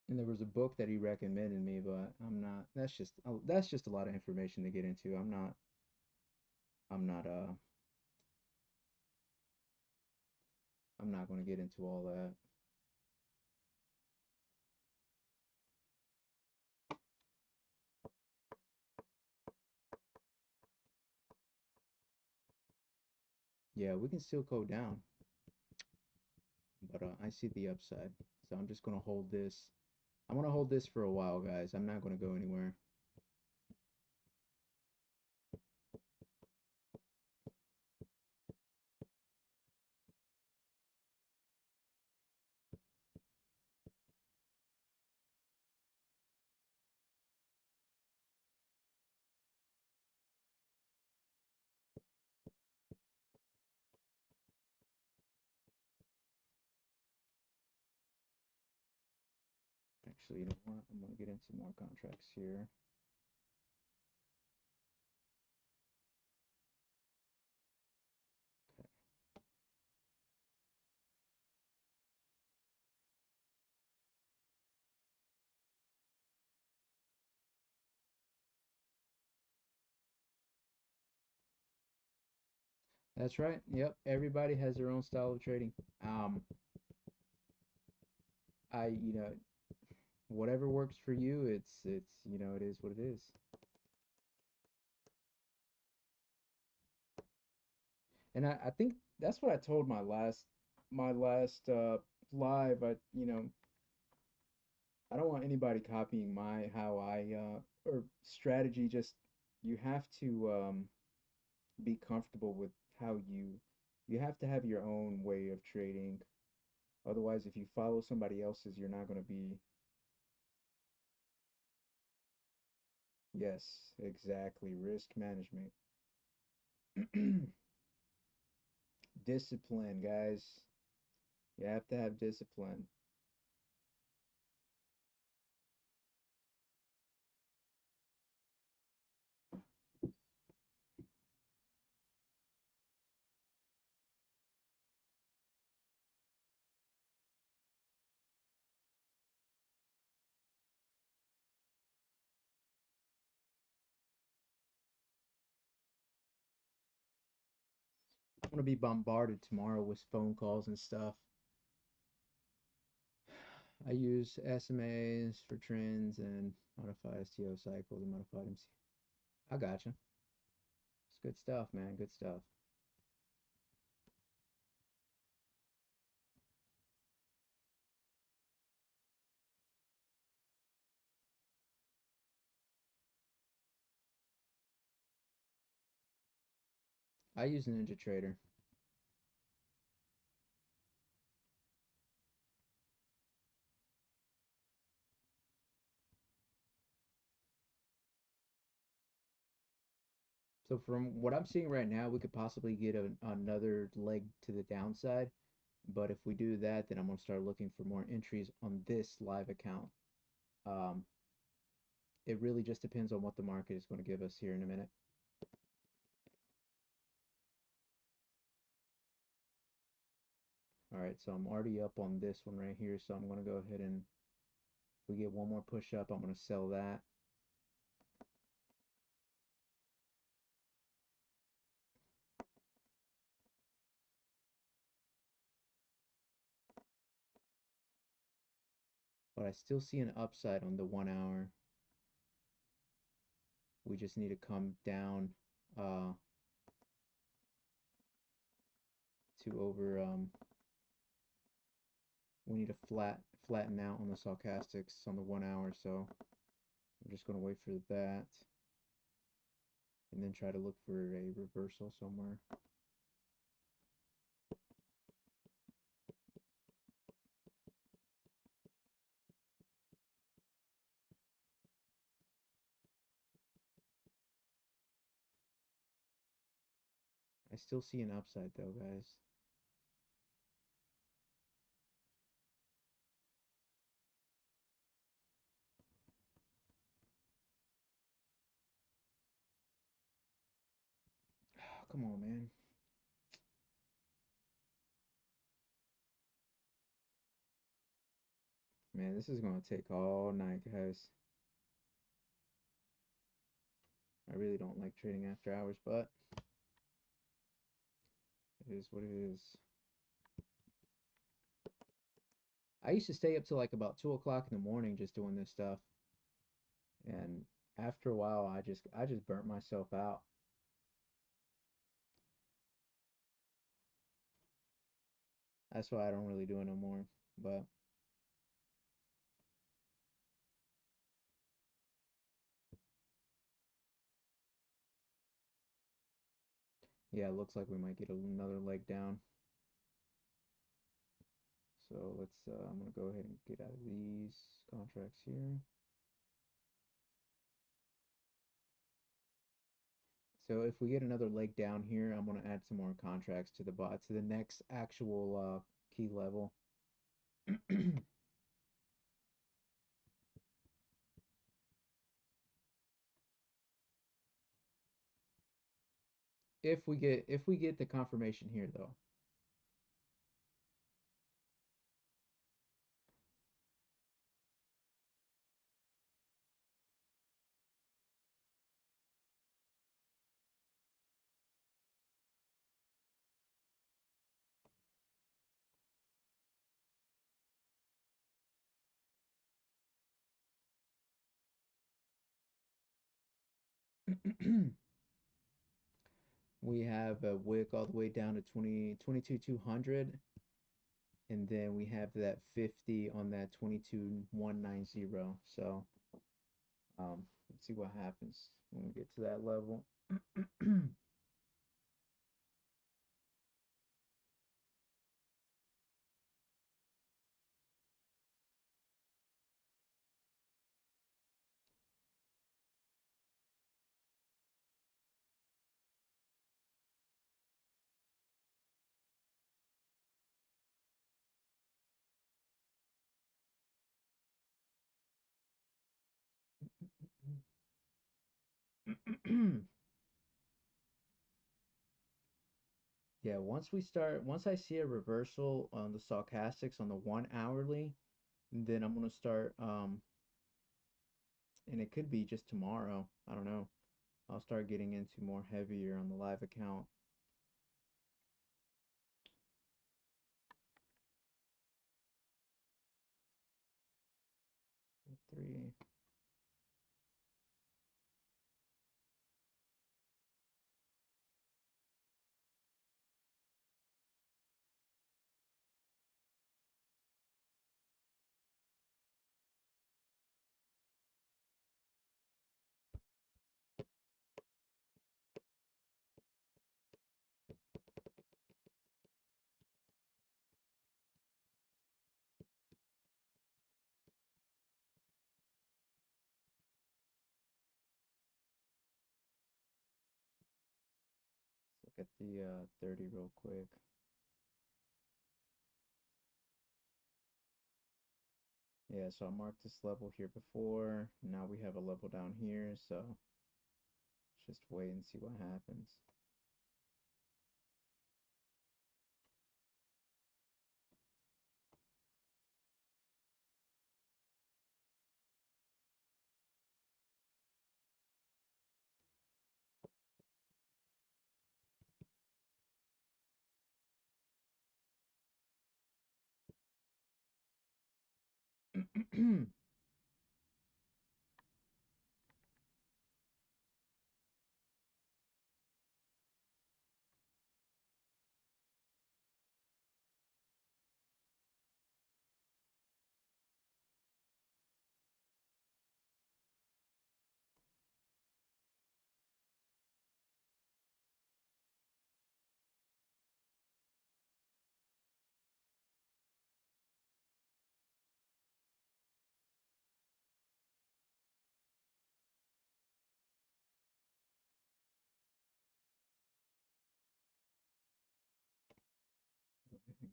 And there was a book that he recommended me, but I'm not. That's just a lot of information to get into. I'm not I'm not going to get into all that. Yeah, we can still go down, but I see the upside. So I'm just going to hold this. I'm going to hold this for a while, guys. I'm not going to go anywhere. Actually, you know what? I'm going to get into more contracts here. Okay. That's right. Yep. Everybody has their own style of trading. Um, whatever works for you, it is what it is. And I think that's what I told my last live. I don't want anybody copying my how I or strategy. Just you have to be comfortable with how you have to have your own way of trading. Otherwise, if you follow somebody else's, you're not going to be. Yes, exactly. Risk management. Discipline, guys. You have to have discipline. I'm gonna be bombarded tomorrow with phone calls and stuff. I use SMAs for trends and modified STO cycles and modified MC. I gotcha. It's good stuff, man. Good stuff. I use Ninja Trader. So from what I'm seeing right now, we could possibly get another leg to the downside. But if we do that, then I'm gonna start looking for more entries on this live account. Um, it really just depends on what the market is going to give us here in a minute. All right, so I'm already up on this one right here. So I'm going to go ahead and if we get one more push up, I'm going to sell that. But I still see an upside on the 1 hour. We just need to come down uh, to over. We need to flatten out on the stochastics on the 1 hour. So I'm just going to wait for that, and then try to look for a reversal somewhere. I still see an upside though, guys. Oh, come on, man. Man, this is gonna take all night, guys. I really don't like trading after hours, but it is what it is. I used to stay up till like about 2 o'clock in the morning just doing this stuff, and after a while, I just burnt myself out. That's why I don't really do it no more. But yeah, it looks like we might get another leg down. So I'm gonna go ahead and get out of these contracts here. So if we get another leg down here, I'm gonna add some more contracts to the bot to the next actual key level. If we get the confirmation here though. We have a wick all the way down to 22,200, and then we have that 50 on that 22,190. So let's see what happens when we get to that level. Yeah, once I see a reversal on the stochastics on the 1 hourly, then I'm gonna start and it could be just tomorrow. I don't know. I'll start getting into more heavier on the live account. 3. Let's look at the 30 real quick. Yeah, so I marked this level here before. Now we have a level down here, so just wait and see what happens.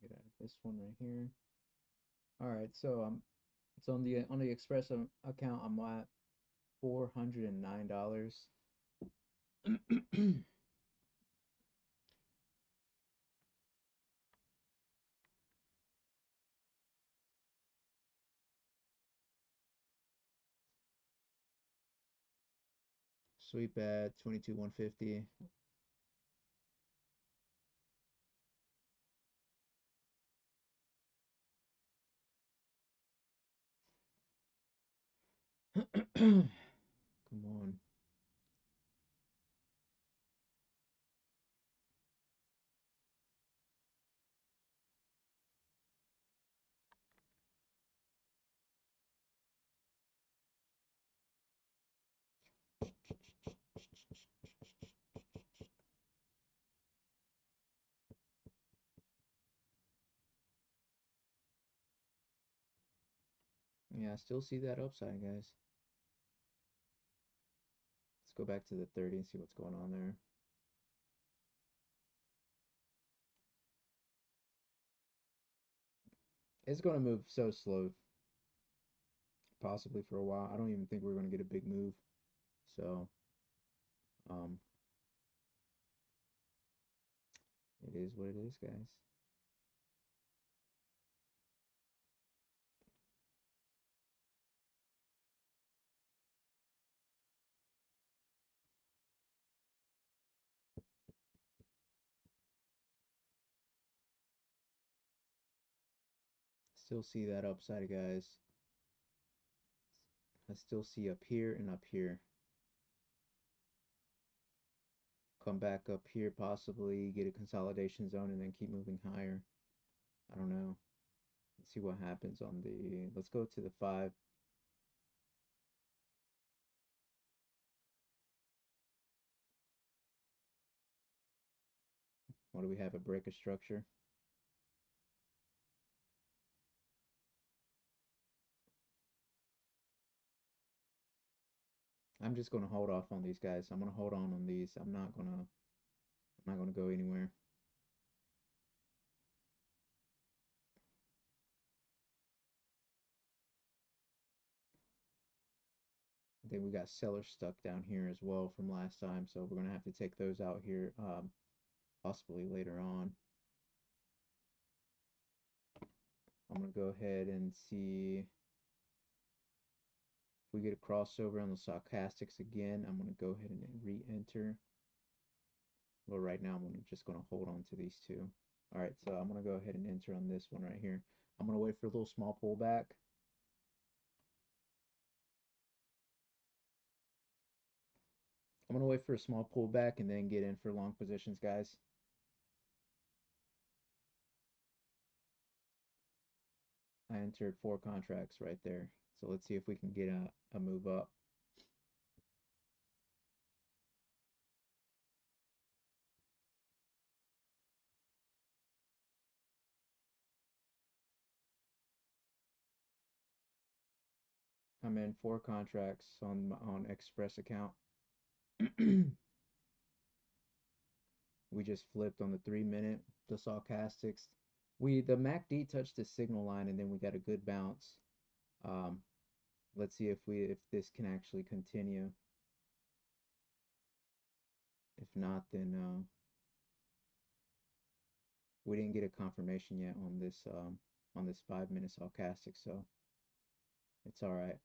Get out of this one right here. All right, so it's on the Express account. I'm at $409. Sweep at 22,150. Come on. Yeah, I still see that upside, guys. Let's go back to the 30 and see what's going on there. It's going to move so slow, possibly for a while. I don't even think we're going to get a big move. So, um, it is what it is, guys. Still see that upside, guys. I still see up here and up here. Come back up here, possibly get a consolidation zone, and then keep moving higher. I don't know. Let's see what happens on the. Let's go to the 5. What do we have? A break of structure. I'm just gonna hold off on these guys. I'm gonna hold on these. I'm not gonna go anywhere. I think we got sellers stuck down here as well from last time, so we're gonna have to take those out here, possibly later on. I'm gonna go ahead and see if we get a crossover on the stochastics again. I'm gonna go ahead and re-enter. Well, right now just gonna hold on to these two. All right, so I'm gonna go ahead and enter on this one right here. I'm gonna wait for a little small pullback. I'm gonna wait for a small pullback and then get in for long positions, guys. I entered 4 contracts right there. So let's see if we can get a move up. I'm in 4 contracts on Express account. We just flipped on the 3 minute, the stochastics. The MACD touched the signal line and then we got a good bounce. Um, let's see if this can actually continue. If not, then we didn't get a confirmation yet on this 5 minute stochastic, so it's all right.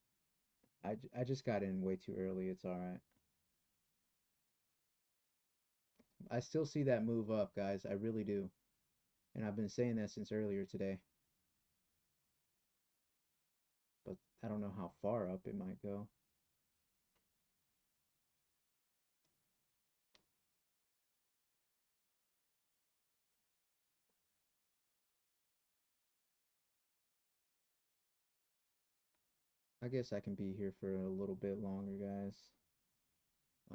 I just got in way too early. It's all right. I still see that move up, guys. I really do. And I've been saying that since earlier today. But I don't know how far up it might go. I guess I can be here for a little bit longer, guys.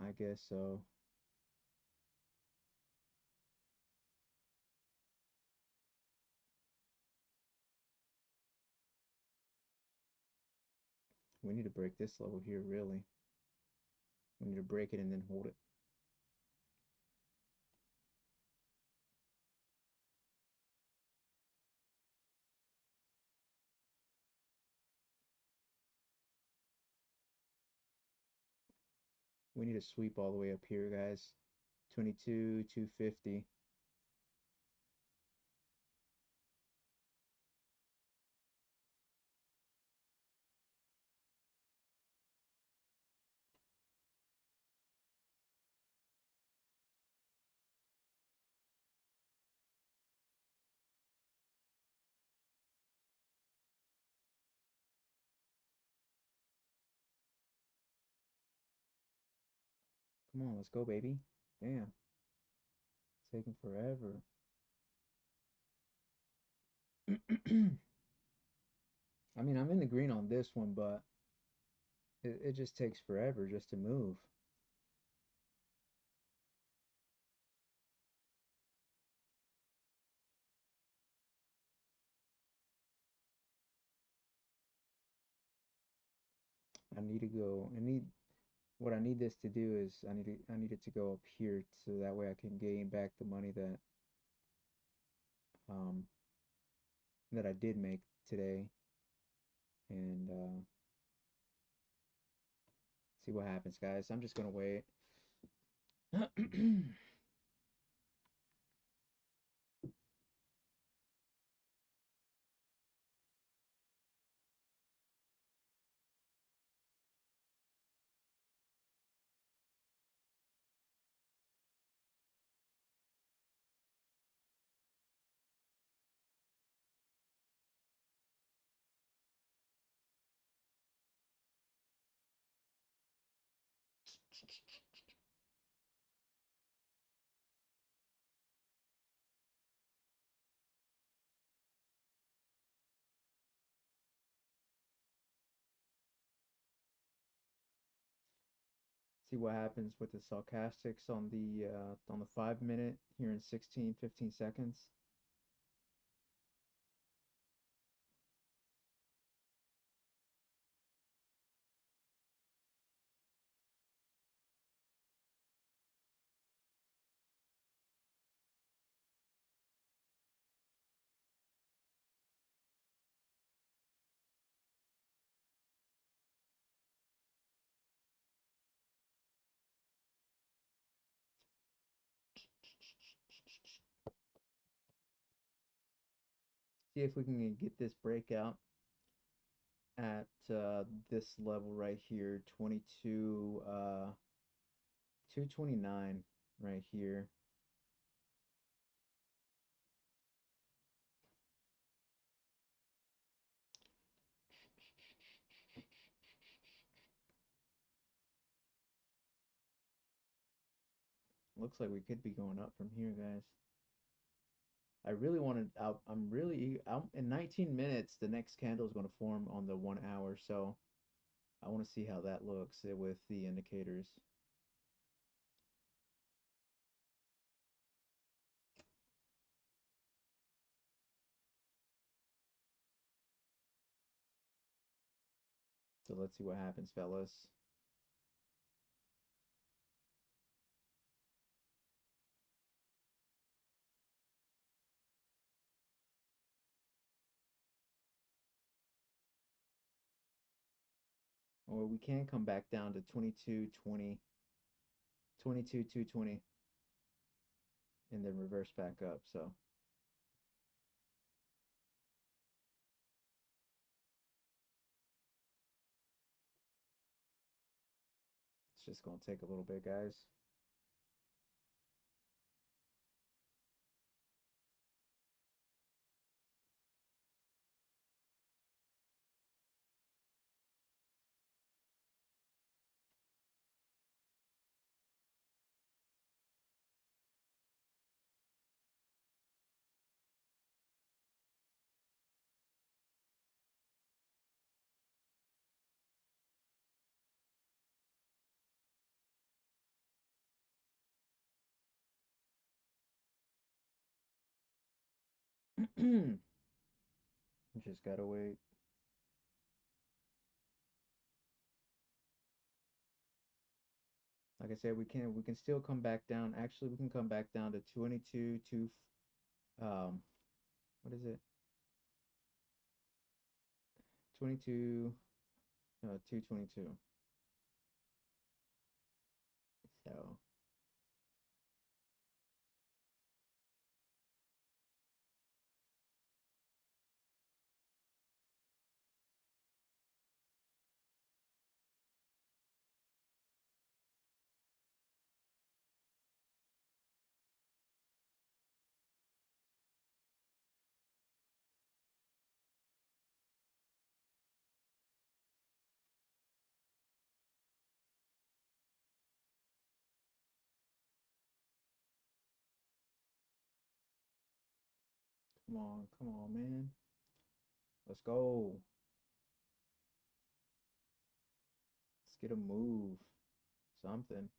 I guess so. We need to break this level here, really. We need to break it and then hold it. We need to sweep all the way up here, guys. 22, 250. Come on, let's go, baby. Damn, it's taking forever. I mean, I'm in the green on this one, but it just takes forever just to move. I need to go. I need what I need this to do is I need it to go up here so that way I can gain back the money um that I did make today and see what happens, guys. I'm just gonna wait. See what happens with the sarcastics on the 5 minute here in 15 seconds. See if we can get this breakout at this level right here, 22 229 right here. Looks like we could be going up from here, guys. I really wanted out. I'm really out in 19 minutes. The next candle is going to form on the 1 hour, so I want to see how that looks with the indicators. So let's see what happens, fellas. Or we can come back down to 22.20, 22.220, and then reverse back up. So it's just going to take a little bit, guys. Just gotta wait. Like I said, we can still come back down. Actually, we can come back down to 22 to what is it? 22 222. So come on, man. Let's go. Let's get a move. Something.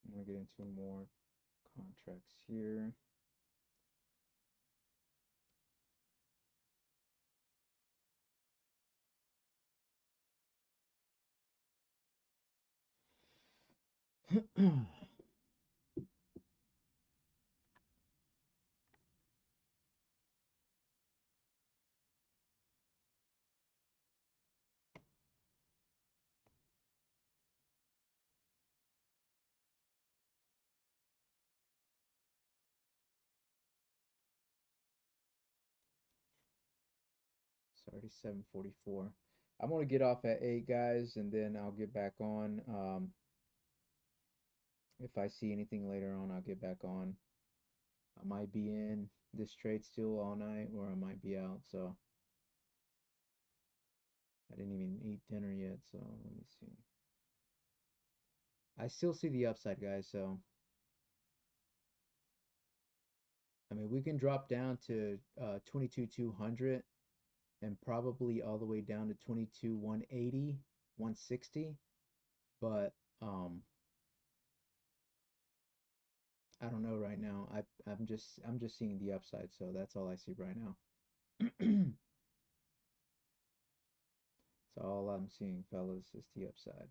I'm gonna get into more contracts here. It's already 7:44. I'm gonna get off at 8, guys, and then I'll get back on. If I see anything later on, I'll get back on. I might be in this trade still all night, or I might be out. So I didn't even eat dinner yet. So let me see. I still see the upside, guys. So I mean, we can drop down to 22,200 and probably all the way down to 22,180, 160. But I don't know right now. I'm just seeing the upside, so that's all I see right now. So all I'm seeing, fellas, is the upside.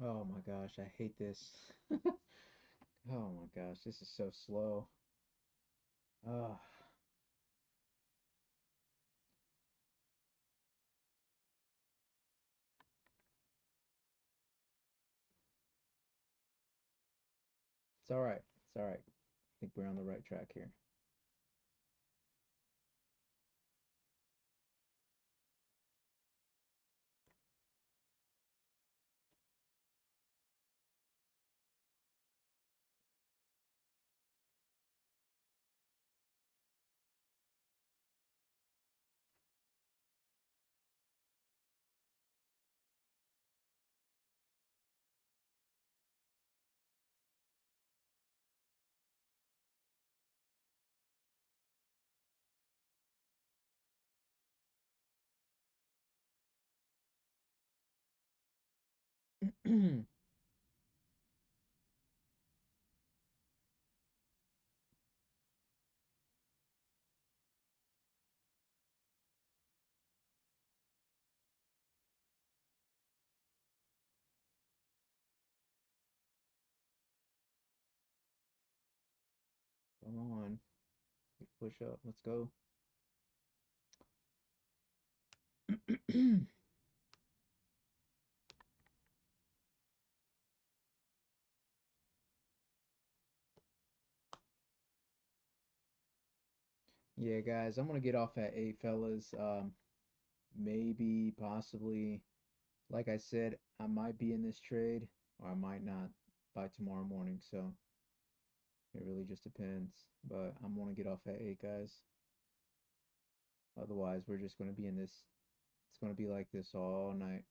Oh my gosh, I hate this. Oh my gosh, this is so slow. Ah, it's all right. It's all right. I think we're on the right track here. Come on. Push up. Let's go. Yeah, guys, I'm gonna get off at 8, fellas. Maybe, possibly, like I said, I might be in this trade or I might not by tomorrow morning. So it really just depends. But I'm gonna get off at 8, guys. Otherwise, we're just gonna be in this. It's gonna be like this all night.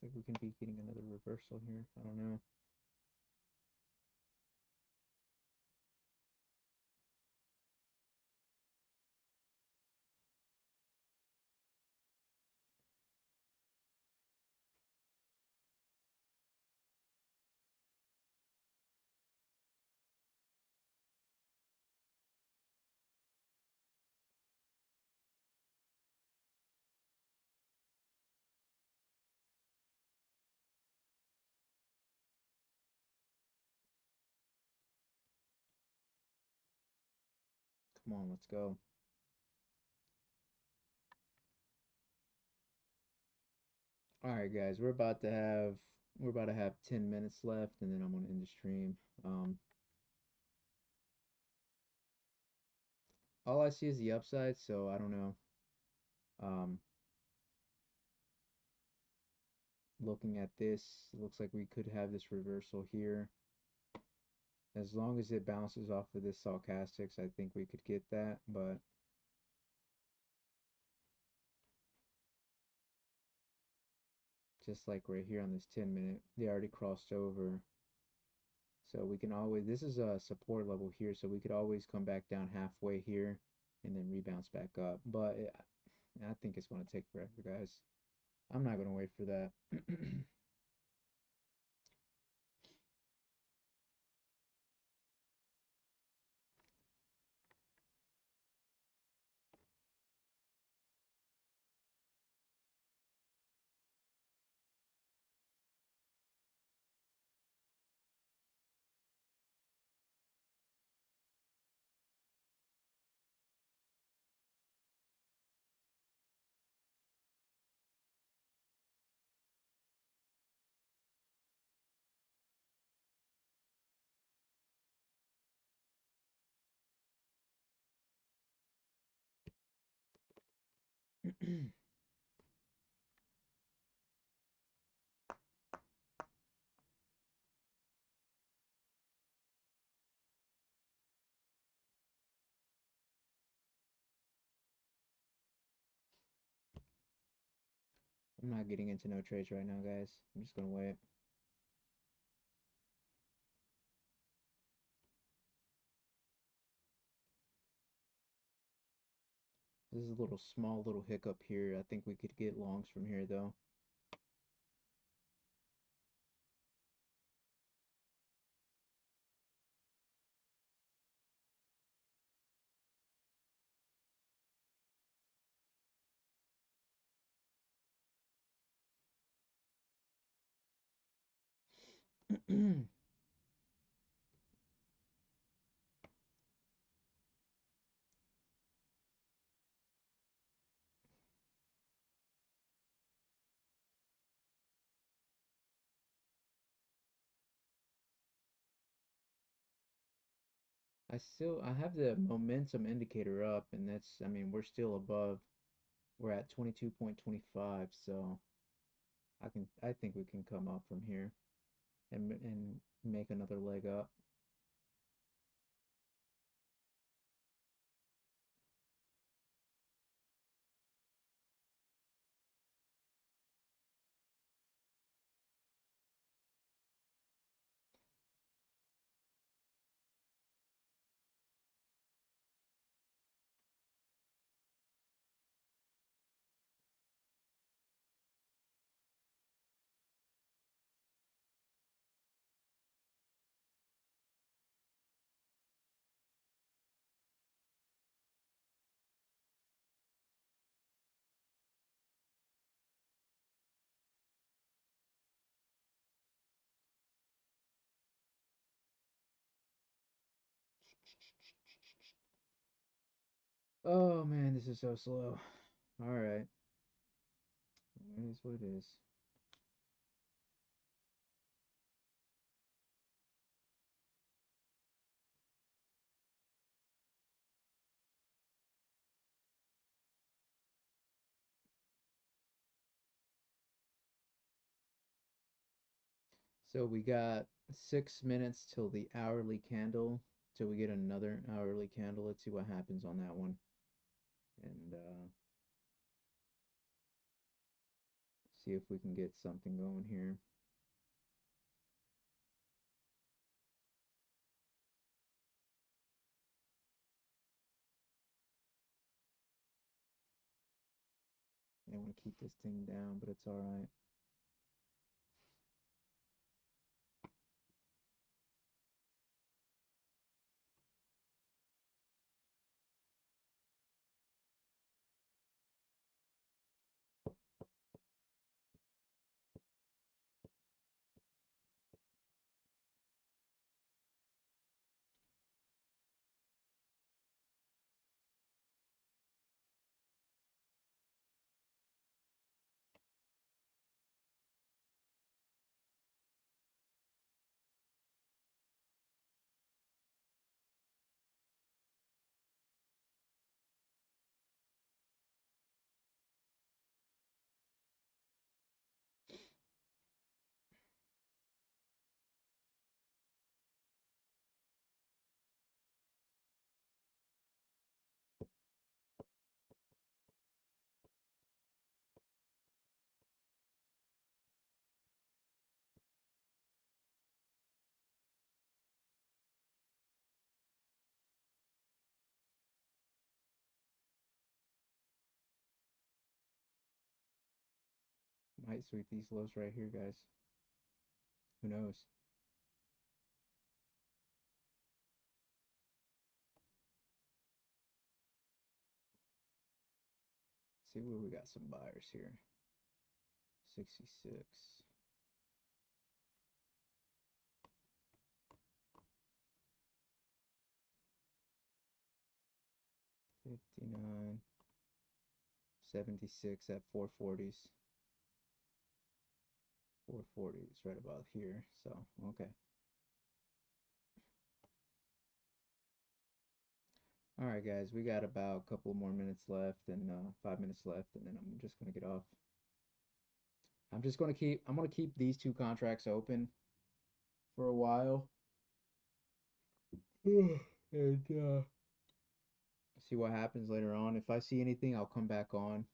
Looks like we can be getting another reversal here. I don't know. Come on, let's go. All right, guys, we're about to have 10 minutes left, and then I'm gonna end the stream. Um, all I see is the upside, so I don't know. Um, looking at this, it looks like we could have this reversal here. As long as it bounces off of this sarcastics, I think we could get that, but just like right here on this 10 minute, they already crossed over. So we can always, this is a support level here, so we could always come back down halfway here and then rebounce back up. But I think it's going to take forever, guys. I'm not going to wait for that. I'm not getting into no trades right now, guys. I'm just going to wait. This is a little small little hiccup here. I think we could get longs from here, though. I have the momentum indicator up, and that's, I mean, we're still above. We're at 22.25, so I think we can come up from here and make another leg up. Oh man, this is so slow. All right, it is what it is. So we got 6 minutes till the hourly candle, till we get another hourly candle. Let's see what happens on that one, and See if we can get something going here. I want to keep this thing down, but it's all right. Might sweep these lows right here, guys. Who knows? See where we got some buyers here. 66. 59. 76 at 440s. 440 is right about here. So, okay. All right, guys, we got about a couple more minutes left and 5 minutes left, and then I'm just gonna get off. I'm gonna keep these two contracts open for a while. And see what happens later on. If I see anything, I'll come back on.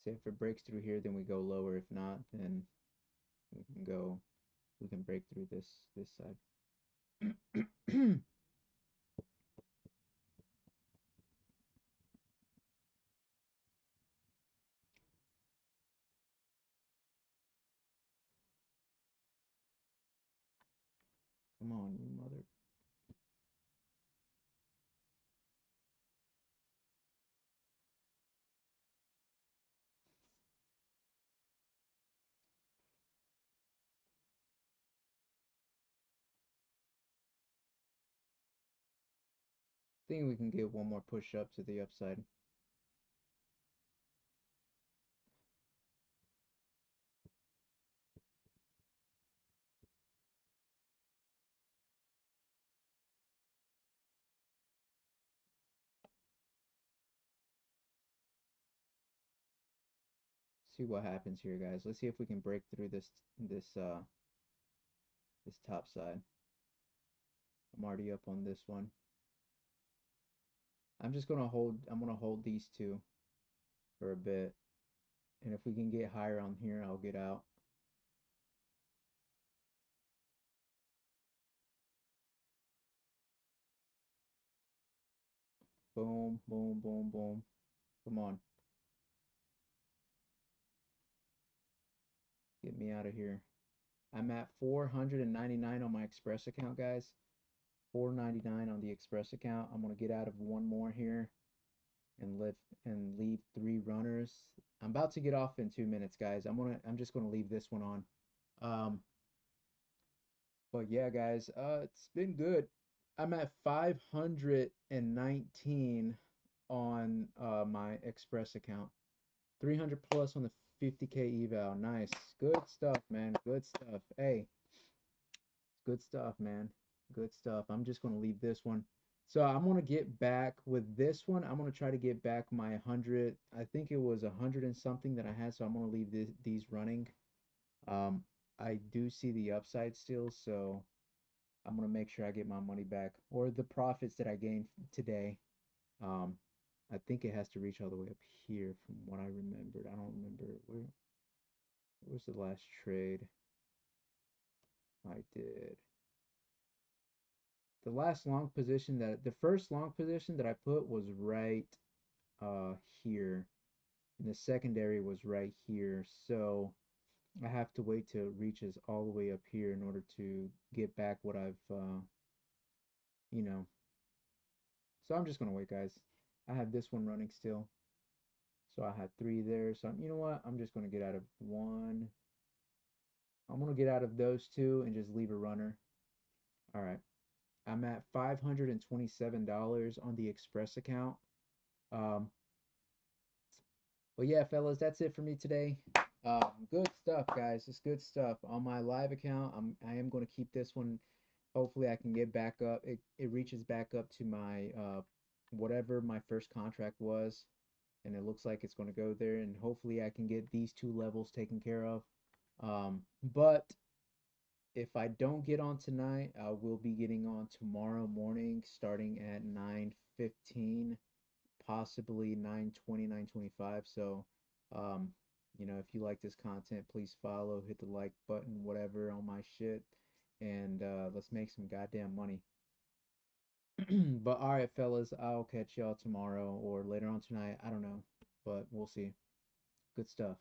See if it breaks through here, then we go lower. If not, then we can go. We can break through this side. Come on, you mother. Think we can get one more push up to the upside. See what happens here, guys. Let's see if we can break through this top side. I'm already up on this one. I'm gonna hold these two for a bit. And if we can get higher on here, I'll get out. Boom, boom, boom, boom. Come on. Get me out of here. I'm at 499 on my Express account, guys. 499 on the Express account. I'm gonna get out of one more here. and lift and leave 3 runners. I'm about to get off in 2 minutes, guys. I'm just gonna leave this one on. Um, but yeah, guys, it's been good. I'm at 519 on my Express account. 300 plus on the 50K eval. Nice. Good stuff, man. Good stuff. Hey, good stuff, man. Good stuff. I'm just going to leave this one. So I'm going to get back with this one. I'm going to try to get back my 100. I think it was 100 and something that I had. So I'm going to leave these running. Um, I do see the upside still. So I'm going to make sure I get my money back or the profits that I gained today. Um, I think it has to reach all the way up here from what I remembered. I don't remember where was the last trade I did. The last long position that the first long position that I put was right uh here. And the secondary was right here. So I have to wait till it reaches all the way up here in order to get back what I've you know. So I'm just gonna wait, guys. I have this one running still. So I had three there. So you know what? I'm just gonna get out of one. I'm gonna get out of those two and just leave a runner. All right. I'm at $527 on the Express account. Um, but yeah, fellas, that's it for me today. Good stuff, guys. It's good stuff. On my live account, I am going to keep this one. Hopefully, I can get back up. It reaches back up to my whatever my first contract was, and it looks like it's going to go there. And hopefully, I can get these two levels taken care of. But if I don't get on tonight, I will be getting on tomorrow morning, starting at 9:15, possibly 9:20, 9:25. So, um, if you like this content, please follow, hit the like button, whatever on my shit, and let's make some goddamn money. But all right, fellas, I'll catch y'all tomorrow or later on tonight. I don't know, but we'll see. Good stuff.